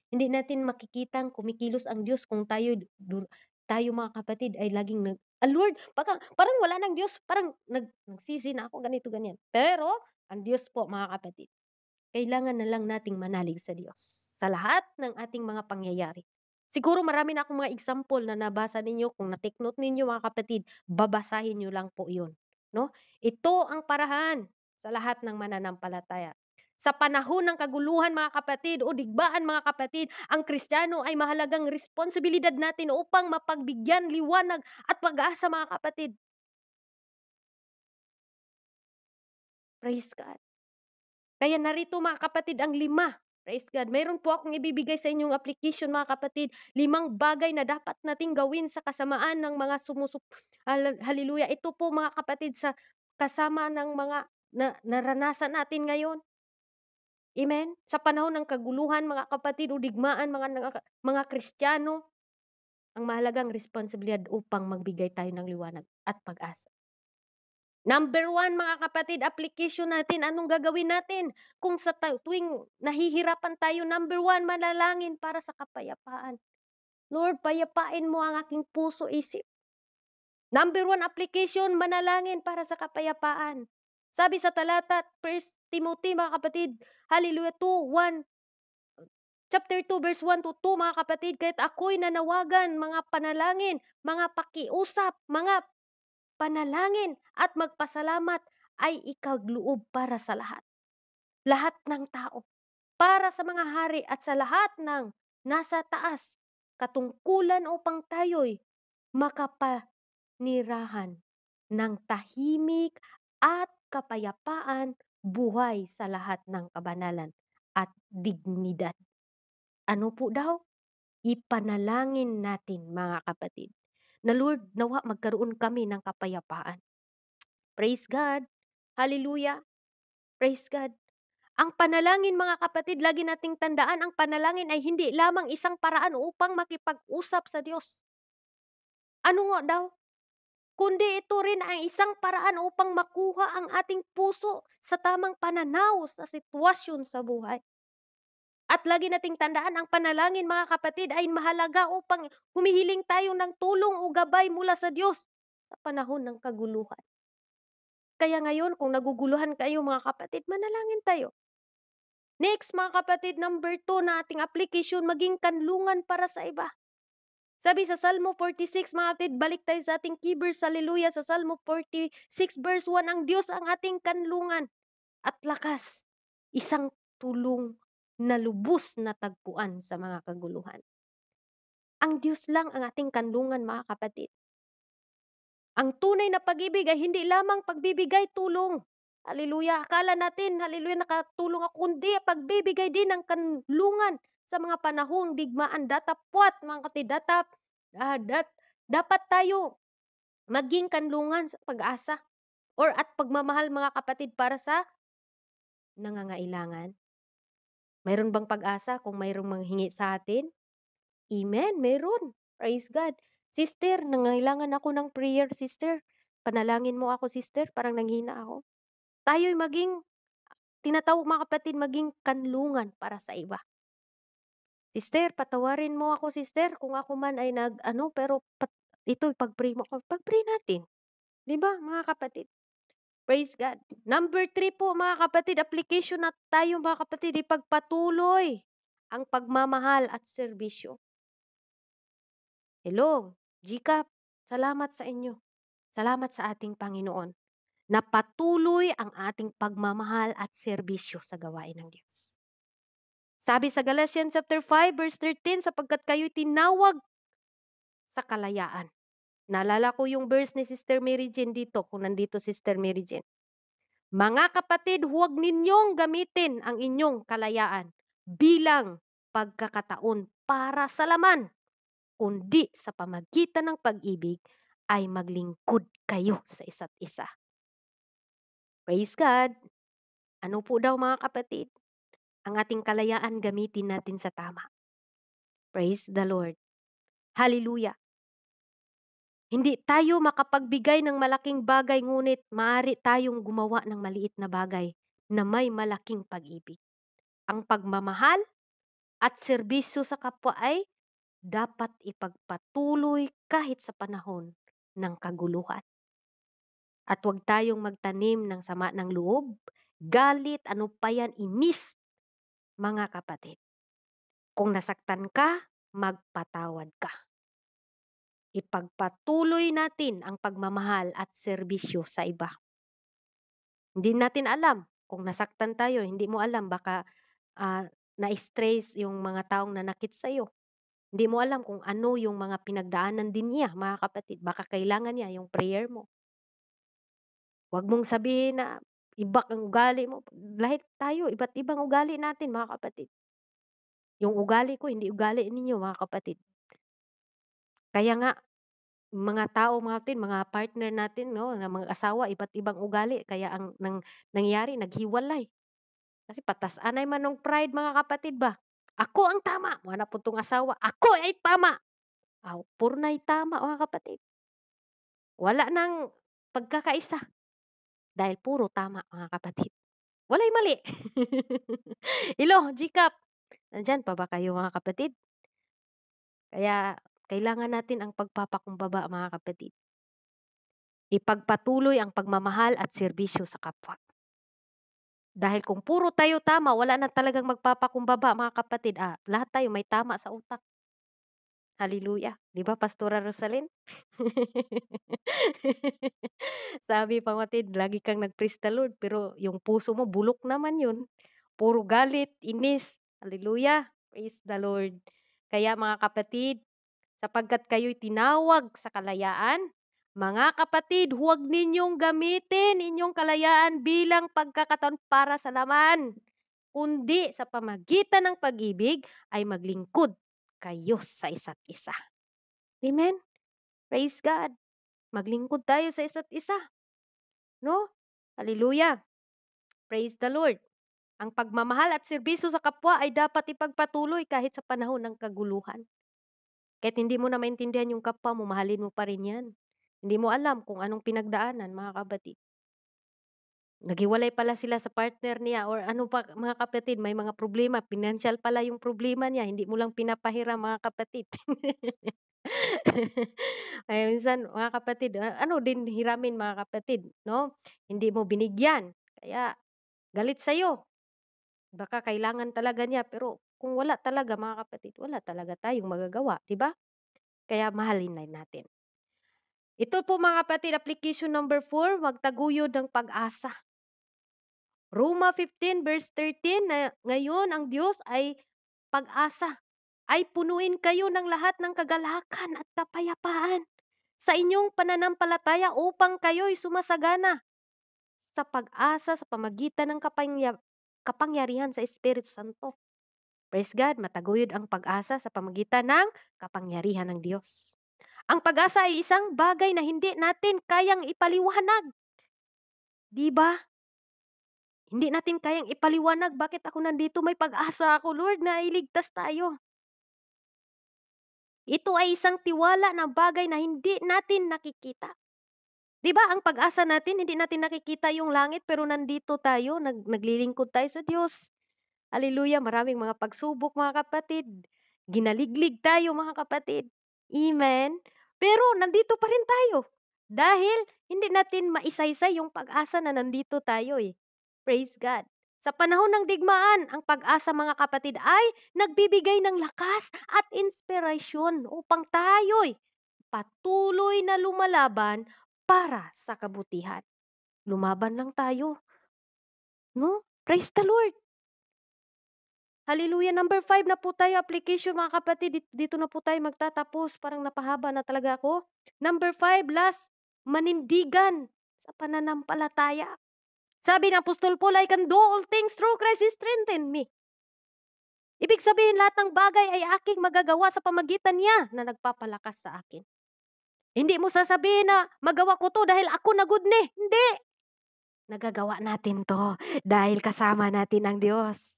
Hindi natin makikitang kumikilos ang Diyos kung tayo mga kapatid ay laging Lord, parang wala ng Diyos, parang nagsisi na ako, ganito, ganyan. Pero, ang Diyos po mga kapatid, kailangan na lang nating manalig sa Diyos sa lahat ng ating mga pangyayari. Siguro marami na akong mga example na nabasa ninyo, kung na-take note ninyo mga kapatid, babasahin niyo lang po 'yun, no? Ito ang parahan sa lahat ng mananampalataya. Sa panahon ng kaguluhan mga kapatid o digmaan mga kapatid, ang Kristiyano ay mahalagang responsibilidad natin upang mapagbigyan liwanag at pag-asa mga kapatid. Praise God. Kaya narito mga kapatid ang 5, praise God. Mayroon po akong ibibigay sa inyong application mga kapatid, 5 bagay na dapat nating gawin sa kasamaan ng mga hallelujah. Ito po mga kapatid sa kasama ng mga naranasan natin ngayon. Amen? Sa panahon ng kaguluhan mga kapatid o digmaan mga Kristiyano, ang mahalagang responsibilidad upang magbigay tayo ng liwanag at pag-asa. Number 1 mga kapatid, application natin, anong gagawin natin? Kung sa tuwing nahihirapan tayo, number 1, manalangin para sa kapayapaan. Lord, payapain mo ang aking puso, isip. Number 1 application, manalangin para sa kapayapaan. Sabi sa talata, 1 Timothy mga kapatid, hallelujah, 2:1, chapter 2 verse 1 to 2 mga kapatid, kahit ako'y nanawagan, mga panalangin, mga pakiusap, mga panalangin at magpasalamat ay ikagloob para sa lahat ng tao, para sa mga hari at sa lahat ng nasa taas, katungkulan upang tayo'y makapanirahan ng tahimik at kapayapaan, buhay sa lahat ng kabanalan at dignidad. Ano po daw? Ipanalangin natin mga kapatid, na Lord, nawa magkaroon kami ng kapayapaan. Praise God. Hallelujah. Praise God. Ang panalangin mga kapatid, lagi nating tandaan, ang panalangin ay hindi lamang isang paraan upang makipag-usap sa Diyos. Ano nga daw? Kundi ito rin ang isang paraan upang makuha ang ating puso sa tamang pananaw sa sitwasyon sa buhay. At lagi nating tandaan, ang panalangin mga kapatid ay mahalaga upang humihiling tayo ng tulong o gabay mula sa Diyos sa panahon ng kaguluhan. Kaya ngayon, kung naguguluhan kayo mga kapatid, manalangin tayo. Next mga kapatid, number 2 na ating application, maging kanlungan para sa iba. Sabi sa Salmo 46 mga kapatid, balik tayo sa ating key verse, hallelujah, sa Salmo 46 verse 1, ang Diyos ang ating kanlungan at lakas, isang tulong na lubos na tagpuan sa mga kaguluhan. Ang Diyos lang ang ating kanlungan mga kapatid. Ang tunay na pag-ibig ay hindi lamang pagbibigay tulong. Hallelujah. Akala natin, hallelujah, nakatulong ako. Kundi pagbibigay din ng kanlungan sa mga panahong digmaan. Datapwat, mga kapatid, dapat tayo maging kanlungan sa pag-asa or at pagmamahal mga kapatid para sa nangangailangan. Mayroon bang pag-asa kung mayroong manghingi sa atin? Amen, meron. Praise God. Sister, nangailangan ako ng prayer, sister. Panalangin mo ako, sister. Parang nanghina ako. Tayo'y tinatawag mga kapatid, maging kanlungan para sa iba. Sister, patawarin mo ako, sister, kung ako man ay pero ito, pag-pray mo ako. Pag-pray natin. Diba, mga kapatid? Praise God. Number 3 po, mga kapatid, application na tayo, mga kapatid, ipagpatuloy ang pagmamahal at serbisyo. Hello, GCAP, salamat sa inyo. Salamat sa ating Panginoon na patuloy ang ating pagmamahal at serbisyo sa gawain ng Diyos. Sabi sa Galatians chapter 5 verse 13, sapagkat kayo'y tinawag sa kalayaan. Naalala ko yung verse ni Sister Mary Jane dito, kung nandito Sister Mary Jane. Mga kapatid, huwag ninyong gamitin ang inyong kalayaan bilang pagkakataon para sa laman, kundi sa pamagitan ng pag-ibig ay maglingkod kayo sa isa't isa. Praise God. Ano po daw mga kapatid? Ang ating kalayaan gamitin natin sa tama. Praise the Lord. Hallelujah. Hindi tayo makapagbigay ng malaking bagay ngunit maaari tayong gumawa ng maliit na bagay na may malaking pag-ibig. Ang pagmamahal at serbisyo sa kapwa ay dapat ipagpatuloy kahit sa panahon ng kaguluhan. At huwag tayong magtanim ng sama ng loob, galit, ano pa yan, inis, mga kapatid. Kung nasaktan ka, magpatawad ka. Ipagpatuloy natin ang pagmamahal at serbisyo sa iba. Hindi natin alam kung nasaktan tayo, hindi mo alam baka na-stress yung mga taong nanakit sa'yo. Hindi mo alam kung ano yung mga pinagdaanan din niya, mga kapatid. Baka kailangan niya yung prayer mo. Huwag mong sabihin na iba ang ugali mo. Lahat tayo, iba't ibang ugali natin, mga kapatid. Yung ugali ko, hindi ugali ninyo, mga kapatid. Kaya nga, mga tao natin, mga partner natin, no, na mga asawa, iba't ibang ugali. Kaya ang nangyari, naghiwalay. Kasi patas-anay man ng pride, mga kapatid ba? Ako ang tama. Wala po tong asawa. Ako ay tama. Puro na'y tama, mga kapatid. Wala nang pagkakaisa. Dahil puro tama, mga kapatid. Wala'y mali. Hello, GCAP. Nandiyan pa ba kayo, mga kapatid? Kaya kailangan natin ang pagpapakumbaba, mga kapatid. Ipagpatuloy ang pagmamahal at serbisyo sa kapwa. Dahil kung puro tayo tama, wala na talagang magpapakumbaba, mga kapatid. Lahat tayo may tama sa utak. Hallelujah. 'Di ba, Pastora Rosalyn? Sabi kapatid, lagi kang nag-praise the Lord, pero yung puso mo bulok naman yun. Puro galit, inis. Hallelujah. Praise the Lord. Kaya mga kapatid, sapagkat kayo'y tinawag sa kalayaan, mga kapatid, huwag ninyong gamitin inyong kalayaan bilang pagkakataon para sa laman, kundi sa pamagitan ng pag-ibig ay maglingkod kayo sa isa't isa. Amen? Praise God. Maglingkod tayo sa isa't isa. No? Hallelujah. Praise the Lord. Ang pagmamahal at serbisyo sa kapwa ay dapat ipagpatuloy kahit sa panahon ng kaguluhan. Kahit hindi mo na maintindihan yung kapwa mo, mahalin mo pa rin yan. Hindi mo alam kung anong pinagdaanan, mga kapatid. Naghiwalay pala sila sa partner niya or ano pa, mga kapatid, may mga problema, financial pala yung problema niya, hindi mo lang pinapahiram, mga kapatid. Ay minsan, mga kapatid, ano din hiramin, mga kapatid, 'no? Hindi mo binigyan, kaya galit sa'yo. Baka kailangan talaga niya, pero kung wala talaga, mga kapatid, wala talaga tayong magagawa, 'di ba? Kaya mahalin na natin. Ito po, mga kapatid, application number 4, magtaguyod ng pag-asa. Roma 15 verse 13 na ngayon ang Diyos ay pag-asa, ay punuin kayo ng lahat ng kagalakan at kapayapaan sa inyong pananampalataya upang kayo'y sumasagana sa pag-asa sa pamagitan ng kapangyarihan sa Espiritu Santo. Praise God, mataguyod ang pag-asa sa pamagitan ng kapangyarihan ng Diyos. Ang pag-asa ay isang bagay na hindi natin kayang ipaliwanag. Di ba? Hindi natin kayang ipaliwanag bakit ako nandito, may pag-asa ako, Lord, na iligtas tayo. Ito ay isang tiwala na bagay na hindi natin nakikita. 'Di ba ang pag-asa natin, hindi natin nakikita yung langit pero nandito tayo, naglilingkod tayo sa Diyos. Hallelujah, maraming mga pagsubok, mga kapatid. Ginaliglig tayo, mga kapatid. Amen. Pero nandito pa rin tayo. Dahil hindi natin maisaysay yung pag-asa na nandito tayo eh. Praise God. Sa panahon ng digmaan, ang pag-asa, mga kapatid, ay nagbibigay ng lakas at inspirasyon upang tayo'y patuloy na lumalaban para sa kabutihan. Lumaban lang tayo. No? Praise the Lord. Hallelujah. Number 5 na po tayo, application, mga kapatid. Dito na po tayo magtatapos. Parang napahaba na talaga ako. Number 5, last, manindigan sa pananampalataya. Sabi ng Apostol Paul, I can do all things through Christ who strengthens me. Ibig sabihin, lahat ng bagay ay aking magagawa sa pamagitan niya na nagpapalakas sa akin. Hindi mo sasabihin na magawa ko to dahil ako na good ni. Hindi. Nagagawa natin to dahil kasama natin ang Diyos.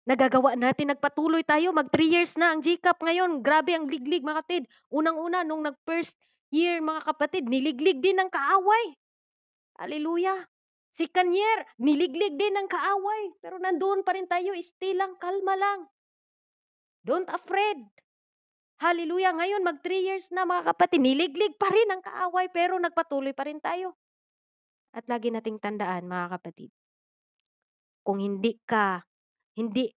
Nagagawa natin, nagpatuloy tayo, mag 3 years na ang GCAP ngayon. Grabe ang liglig mga kapatid. Unang-una nung nag-first year mga kapatid, niliglig din ng kaaway. Hallelujah. Second year, niliglig din ng kaaway. Pero nandoon pa rin tayo, still lang, kalma lang. Don't afraid. Hallelujah. Ngayon, mag 3 years na mga kapatid, niliglig pa rin ang kaaway, pero nagpatuloy pa rin tayo. At lagi nating tandaan mga kapatid, kung hindi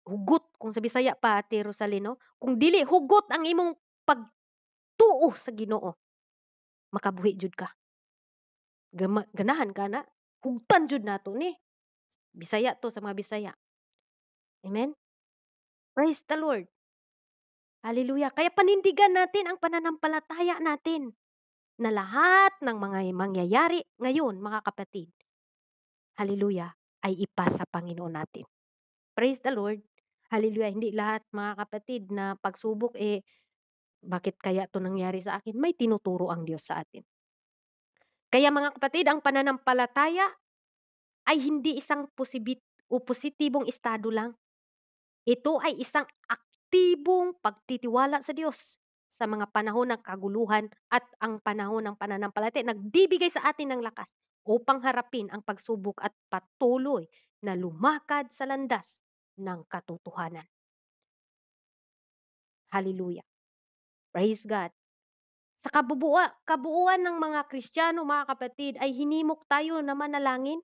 hugot, kung sa Bisaya pa Ate Rosalino, kung dili hugot ang imong pagtuo sa Ginoo, makabuhi jud ka. Ganahan ka na, hugtan jud nato ni. Bisaya 'to sa mga Bisaya. Amen? Praise the Lord. Hallelujah. Kaya panindigan natin ang pananampalataya natin na lahat ng mga mangyayari ngayon, mga kapatid, hallelujah, ay ipasa Panginoon natin. Praise the Lord. Hallelujah. Hindi lahat mga kapatid na pagsubok, bakit kaya 'to nangyari sa akin? May tinuturo ang Diyos sa atin. Kaya mga kapatid, ang pananampalataya ay hindi isang positibong estado lang. Ito ay isang aktibong pagtitiwala sa Diyos sa mga panahon ng kaguluhan at ang panahon ng pananampalataya. Nagbibigay sa atin ng lakas upang harapin ang pagsubok at patuloy na lumakad sa landas ng katotohanan. Hallelujah. Praise God. Sa kabuuan ng mga Kristiyano, mga kapatid, ay hinimok tayo na manalangin,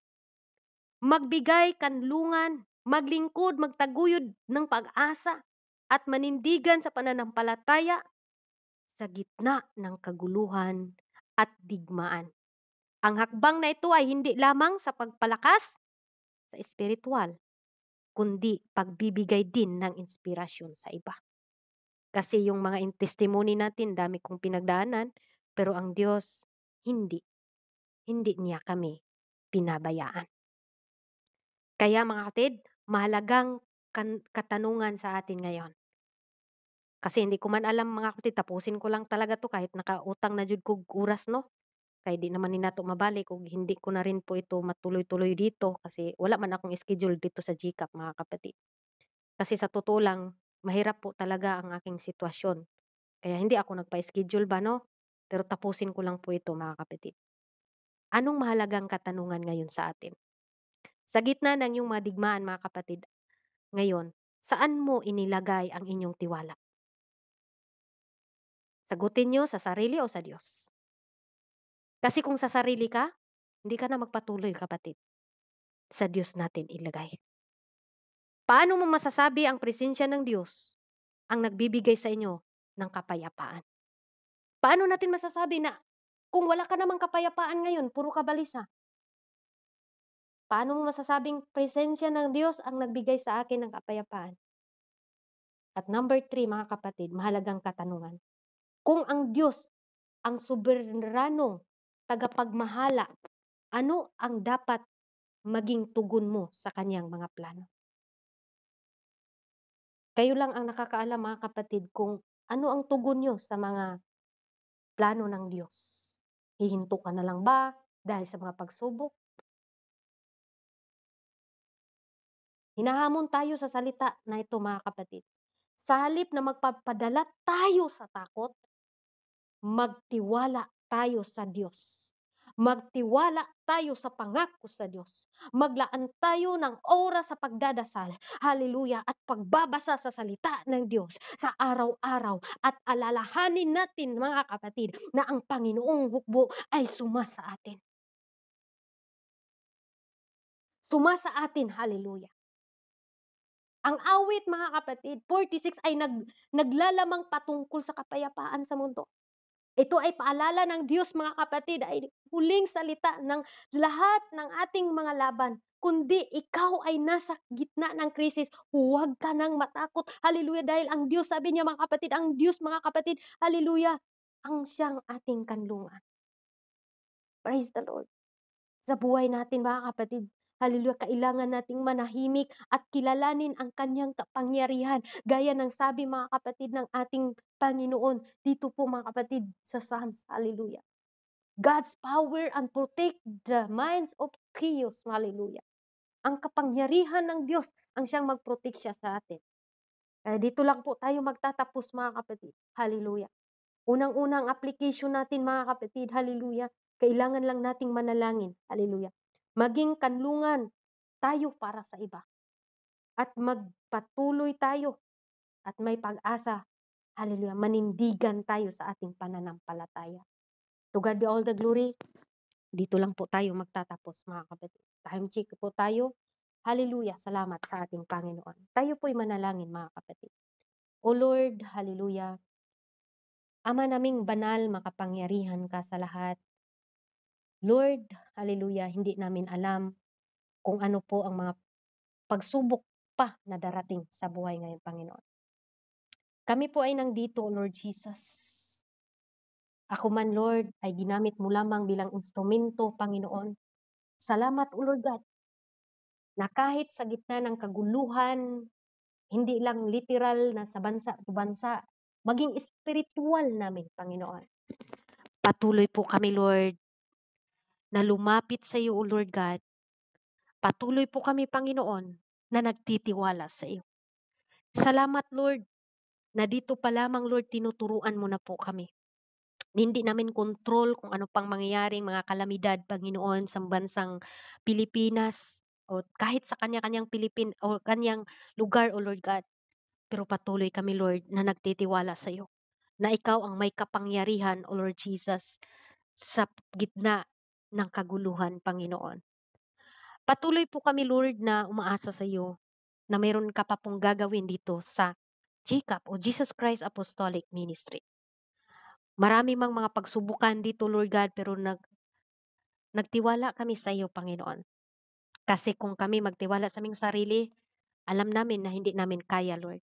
magbigay kanlungan, maglingkod, magtaguyod ng pag-asa, at manindigan sa pananampalataya sa gitna ng kaguluhan at digmaan. Ang hakbang na ito ay hindi lamang sa pagpalakas sa espiritual, kundi pagbibigay din ng inspirasyon sa iba. Kasi yung mga testimony natin, dami kong pinagdaanan, pero ang Diyos, hindi. Hindi niya kami pinabayaan. Kaya mga kapatid, mahalagang katanungan sa atin ngayon. Kasi hindi ko man alam mga kapatid, tapusin ko lang talaga to kahit nakautang na jud kog oras, no? Kaya di naman ni nato mabalik kung hindi ko na rin po ito matuloy-tuloy dito kasi wala man akong schedule dito sa GCAP mga kapatid. Kasi sa totoo lang, mahirap po talaga ang aking sitwasyon. Kaya hindi ako nagpa-schedule ba, no? Pero tapusin ko lang po ito mga kapatid. Anong mahalagang katanungan ngayon sa atin? Sa gitna ng iyong mga digmaan mga kapatid, ngayon, saan mo inilagay ang inyong tiwala? Sagutin niyo sa sarili o sa Diyos? Kasi kung sa sarili ka, hindi ka na magpatuloy kapatid. Sa Diyos natin ilagay. Paano mo masasabi ang presensya ng Diyos ang nagbibigay sa inyo ng kapayapaan? Paano natin masasabi na kung wala ka namang kapayapaan ngayon, puro ka balisa? Paano mo masasabing presensya ng Diyos ang nagbigay sa akin ng kapayapaan? At number 3, mga kapatid, mahalagang katanungan. Kung ang Diyos ang soberanong tagapagmahala, ano ang dapat maging tugon mo sa kanyang mga plano? Kayo lang ang nakakaalam mga kapatid kung ano ang tugon nyo sa mga plano ng Diyos. Hihinto ka na lang ba dahil sa mga pagsubok? Hinahamon tayo sa salita na ito mga kapatid. Sa halip na magpapadala tayo sa takot, magtiwala tayo sa Diyos. Magtiwala tayo sa pangako sa Diyos. Maglaan tayo ng oras sa pagdadasal, hallelujah, at pagbabasa sa salita ng Diyos sa araw-araw. At alalahanin natin mga kapatid na ang Panginoong hukbo ay suma sa atin. Suma sa atin, hallelujah. Ang awit mga kapatid, 46 ay naglalamang patungkol sa kapayapaan sa mundo. Ito ay paalala ng Diyos mga kapatid, ay huling salita ng lahat ng ating mga laban. Kundi ikaw ay nasa gitna ng krisis, huwag ka nang matakot. Hallelujah, dahil ang Diyos, sabi niya mga kapatid, ang Diyos mga kapatid, hallelujah, ang siyang ating kanlungan. Praise the Lord. Sa buhay natin mga kapatid, hallelujah, kailangan nating manahimik at kilalanin ang kanyang kapangyarihan. Gaya ng sabi mga kapatid ng ating Panginoon, dito po mga kapatid sa Psalms, hallelujah. God's power and protect the minds of chaos, hallelujah. ang kapangyarihan ng Diyos ang siyang magproteksya sa atin. Kaya dito lang po tayo magtatapos mga kapatid. Hallelujah. Unang-unang application natin mga kapatid, hallelujah, kailangan lang nating manalangin, hallelujah. Maging kanlungan tayo para sa iba. At magpatuloy tayo at may pag-asa, hallelujah, manindigan tayo sa ating pananampalataya. To God be all the glory. Dito lang po tayo magtatapos mga kapatid. Time check po tayo. Hallelujah, salamat sa ating Panginoon. Tayo po'y manalangin mga kapatid. O Lord, hallelujah, Ama naming banal, makapangyarihan ka sa lahat. Lord, hallelujah, hindi namin alam kung ano po ang mga pagsubok pa na darating sa buhay ngayon, Panginoon. Kami po ay nandito, Lord Jesus. Ako man, Lord, ay ginamit mo lamang bilang instrumento, Panginoon. Salamat, O Lord God, na kahit sa gitna ng kaguluhan, hindi lang literal na sa bansa to bansa, maging espiritual namin, Panginoon. Patuloy po kami, Lord, na lumapit sa iyo, O Lord God. Patuloy po kami, Panginoon, na nagtitiwala sa iyo. Salamat, Lord, na dito pa lamang, Lord, tinuturuan mo na po kami. Hindi namin kontrol kung ano pang mangyayaring mga kalamidad, Panginoon, sa bansang Pilipinas o kahit sa kanya-kanyang o kanyang lugar, O Lord God. Pero patuloy kami, Lord, na nagtitiwala sa iyo, na ikaw ang may kapangyarihan, O Lord Jesus, sa gitna ng kaguluhan, Panginoon. Patuloy po kami, Lord, na umaasa sa iyo na mayroon ka pa pong gagawin dito sa GCAP o Jesus Christ Apostolic Ministry. Marami mang mga pagsubukan dito, Lord God, pero nagtiwala kami sa iyo, Panginoon. Kasi kung kami magtiwala sa aming sarili, alam namin na hindi namin kaya, Lord.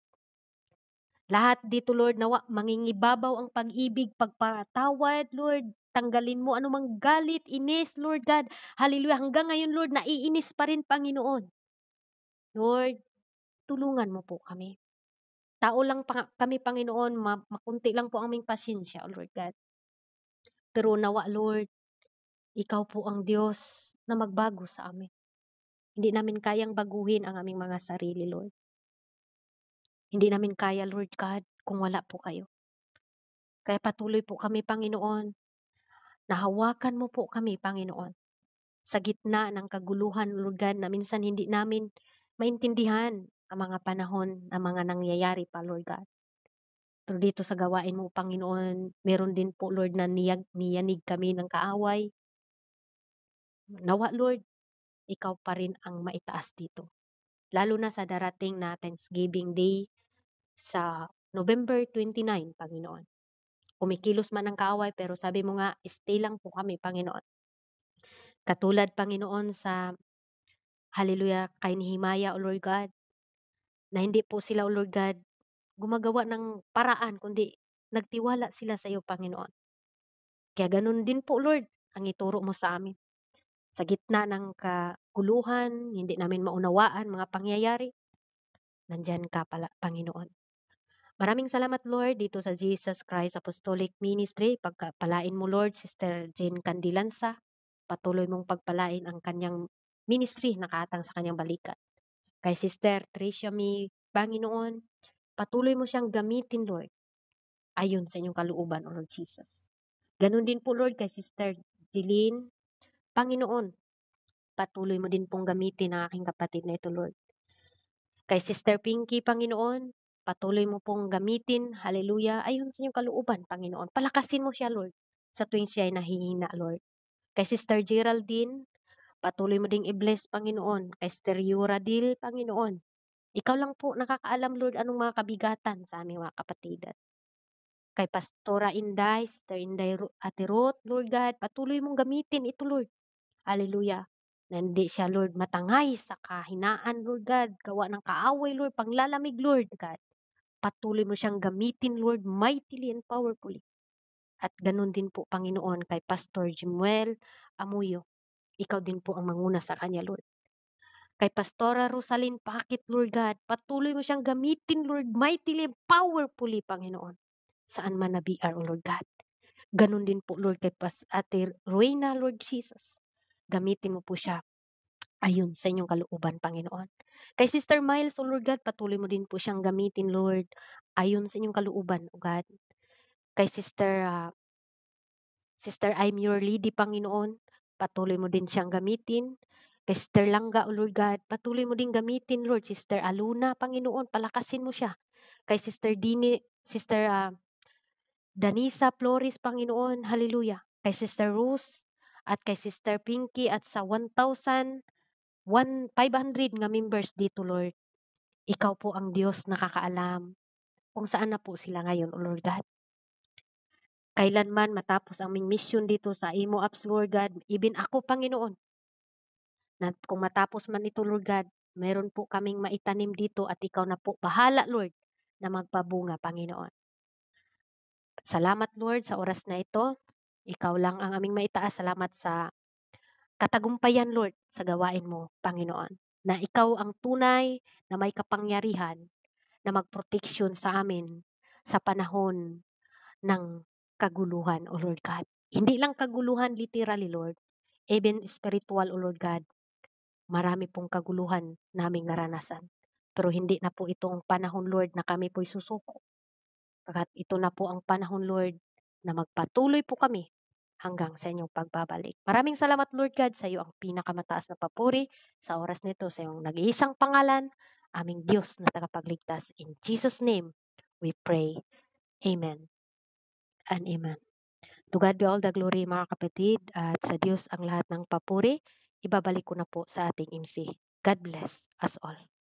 Lahat dito, Lord, nawa mangingibabaw ang pag-ibig, pagpatawad, Lord. Tanggalin mo anumang galit, inis, Lord God. Hallelujah. Hanggang ngayon, Lord, naiinis pa rin, Panginoon. Lord, tulungan mo po kami. Tao lang kami, Panginoon, makunti lang po ang aming pasyensya, Lord God. Pero nawa, Lord, ikaw po ang Diyos na magbago sa amin. Hindi namin kayang baguhin ang aming mga sarili, Lord. Hindi namin kaya, Lord God, kung wala po kayo. Kaya patuloy po kami, Panginoon, nahawakan mo po kami, Panginoon, sa gitna ng kaguluhan, Lord God, na minsan hindi namin maintindihan ang mga panahon na mga nangyayari pa, Lord God. Pero dito sa gawain mo, Panginoon, meron din po, Lord, na niyanig kami ng kaaway. Nawa, Lord, ikaw pa rin ang maitaas dito. Lalo na sa darating na Thanksgiving Day sa November 29, Panginoon. Kumikilos man ang kaaway, pero sabi mo nga, stay lang po kami, Panginoon. Katulad, Panginoon, sa hallelujah, kay Nehemiah, O Lord God, na hindi po sila, O Lord God, gumagawa ng paraan, kundi nagtiwala sila sa iyo, Panginoon. Kaya ganun din po, Lord, ang ituro mo sa amin. Sa gitna ng kaguluhan, hindi namin maunawaan mga pangyayari, nandyan ka pala, Panginoon. Maraming salamat, Lord, dito sa Jesus Christ Apostolic Ministry. Pagpalain mo, Lord, Sister Jane Candilanza. Patuloy mong pagpalain ang kanyang ministry na kaatang sa kanyang balikat. Kay Sister Tricia May, Panginoon, patuloy mo siyang gamitin, Lord, ayon sa inyong kalooban, O Lord Jesus. Ganon din po, Lord, kay Sister Jeline, Panginoon, patuloy mo din pong gamitin ang aking kapatid na ito, Lord. Kay Sister Pinky, Panginoon, patuloy mo pong gamitin, hallelujah, ayon sa inyong kalooban, Panginoon. Palakasin mo siya, Lord, sa tuwing siya ay nahihina, Lord. Kay Sister Geraldine, patuloy mo ding i-bless, Panginoon. Kay Sister Yuradil, Panginoon, ikaw lang po nakakaalam, Lord, anong mga kabigatan sa aming mga kapatidan. Kay Pastora Inday, Sister Inday Ate Ruth, Lord God, patuloy mong gamitin ito, Lord. Hallelujah. Na hindi siya, Lord, matangay sa kahinaan, Lord God. Gawa ng kaaway, Lord, panglalamig, Lord God. Patuloy mo siyang gamitin, Lord, mightily and powerfully. At ganun din po, Panginoon, kay Pastor Jimuel Amuyo. Ikaw din po ang manguna sa kanya, Lord. Kay Pastora Rosalyn Pakit, Lord God, patuloy mo siyang gamitin, Lord, mightily and powerfully, Panginoon. Saan man na BR, O Lord God. Ganun din po, Lord, kay Ate Rowena, Lord Jesus. Gamitin mo po siya Ayon sa inyong kalooban, Panginoon. Kay Sister Miles, O Lord God, patuloy mo din po siyang gamitin, Lord, ayon sa inyong kalooban, O God. Kay Sister Imure Lydy, Panginoon, patuloy mo din siyang gamitin. Kay Sister Langga, O Lord God, patuloy mo din gamitin, Lord. Sister Aluna, Panginoon, palakasin mo siya. Kay Sister Danisa Flores, Panginoon, hallelujah. Kay Sister Rose at kay Sister Pinky at sa 1,500 nga members dito, Lord. Ikaw po ang Diyos nakakaalam kung saan na po sila ngayon, O Lord God. Kailanman matapos ang aming mission dito sa Imo Apps, Lord God, even ako, Panginoon, na kung matapos man ito, Lord God, meron po kaming maitanim dito at ikaw na po bahala, Lord, na magpabunga, Panginoon. Salamat, Lord, sa oras na ito. Ikaw lang ang aming maitaas. Salamat sa katagumpayan, Lord, sa gawain mo, Panginoon. Na ikaw ang tunay na may kapangyarihan na magproteksyon sa amin sa panahon ng kaguluhan, O Lord God. Hindi lang kaguluhan literally, Lord. Even spiritual, O Lord God. Marami pong kaguluhan naming naranasan. Pero hindi na po ito ang panahon, Lord, na kami po'y susuko. Pagkat ito na po ang panahon, Lord, na magpatuloy po kami hanggang sa inyong pagbabalik. Maraming salamat, Lord God, sa iyo ang pinakamataas na papuri sa oras nito, sa iyong nag-iisang pangalan, aming Diyos na tagapagligtas. In Jesus' name, we pray. Amen and amen. To God be all the glory, mga kapatid, at sa Diyos ang lahat ng papuri. Ibabalik ko na po sa ating MC. God bless us all.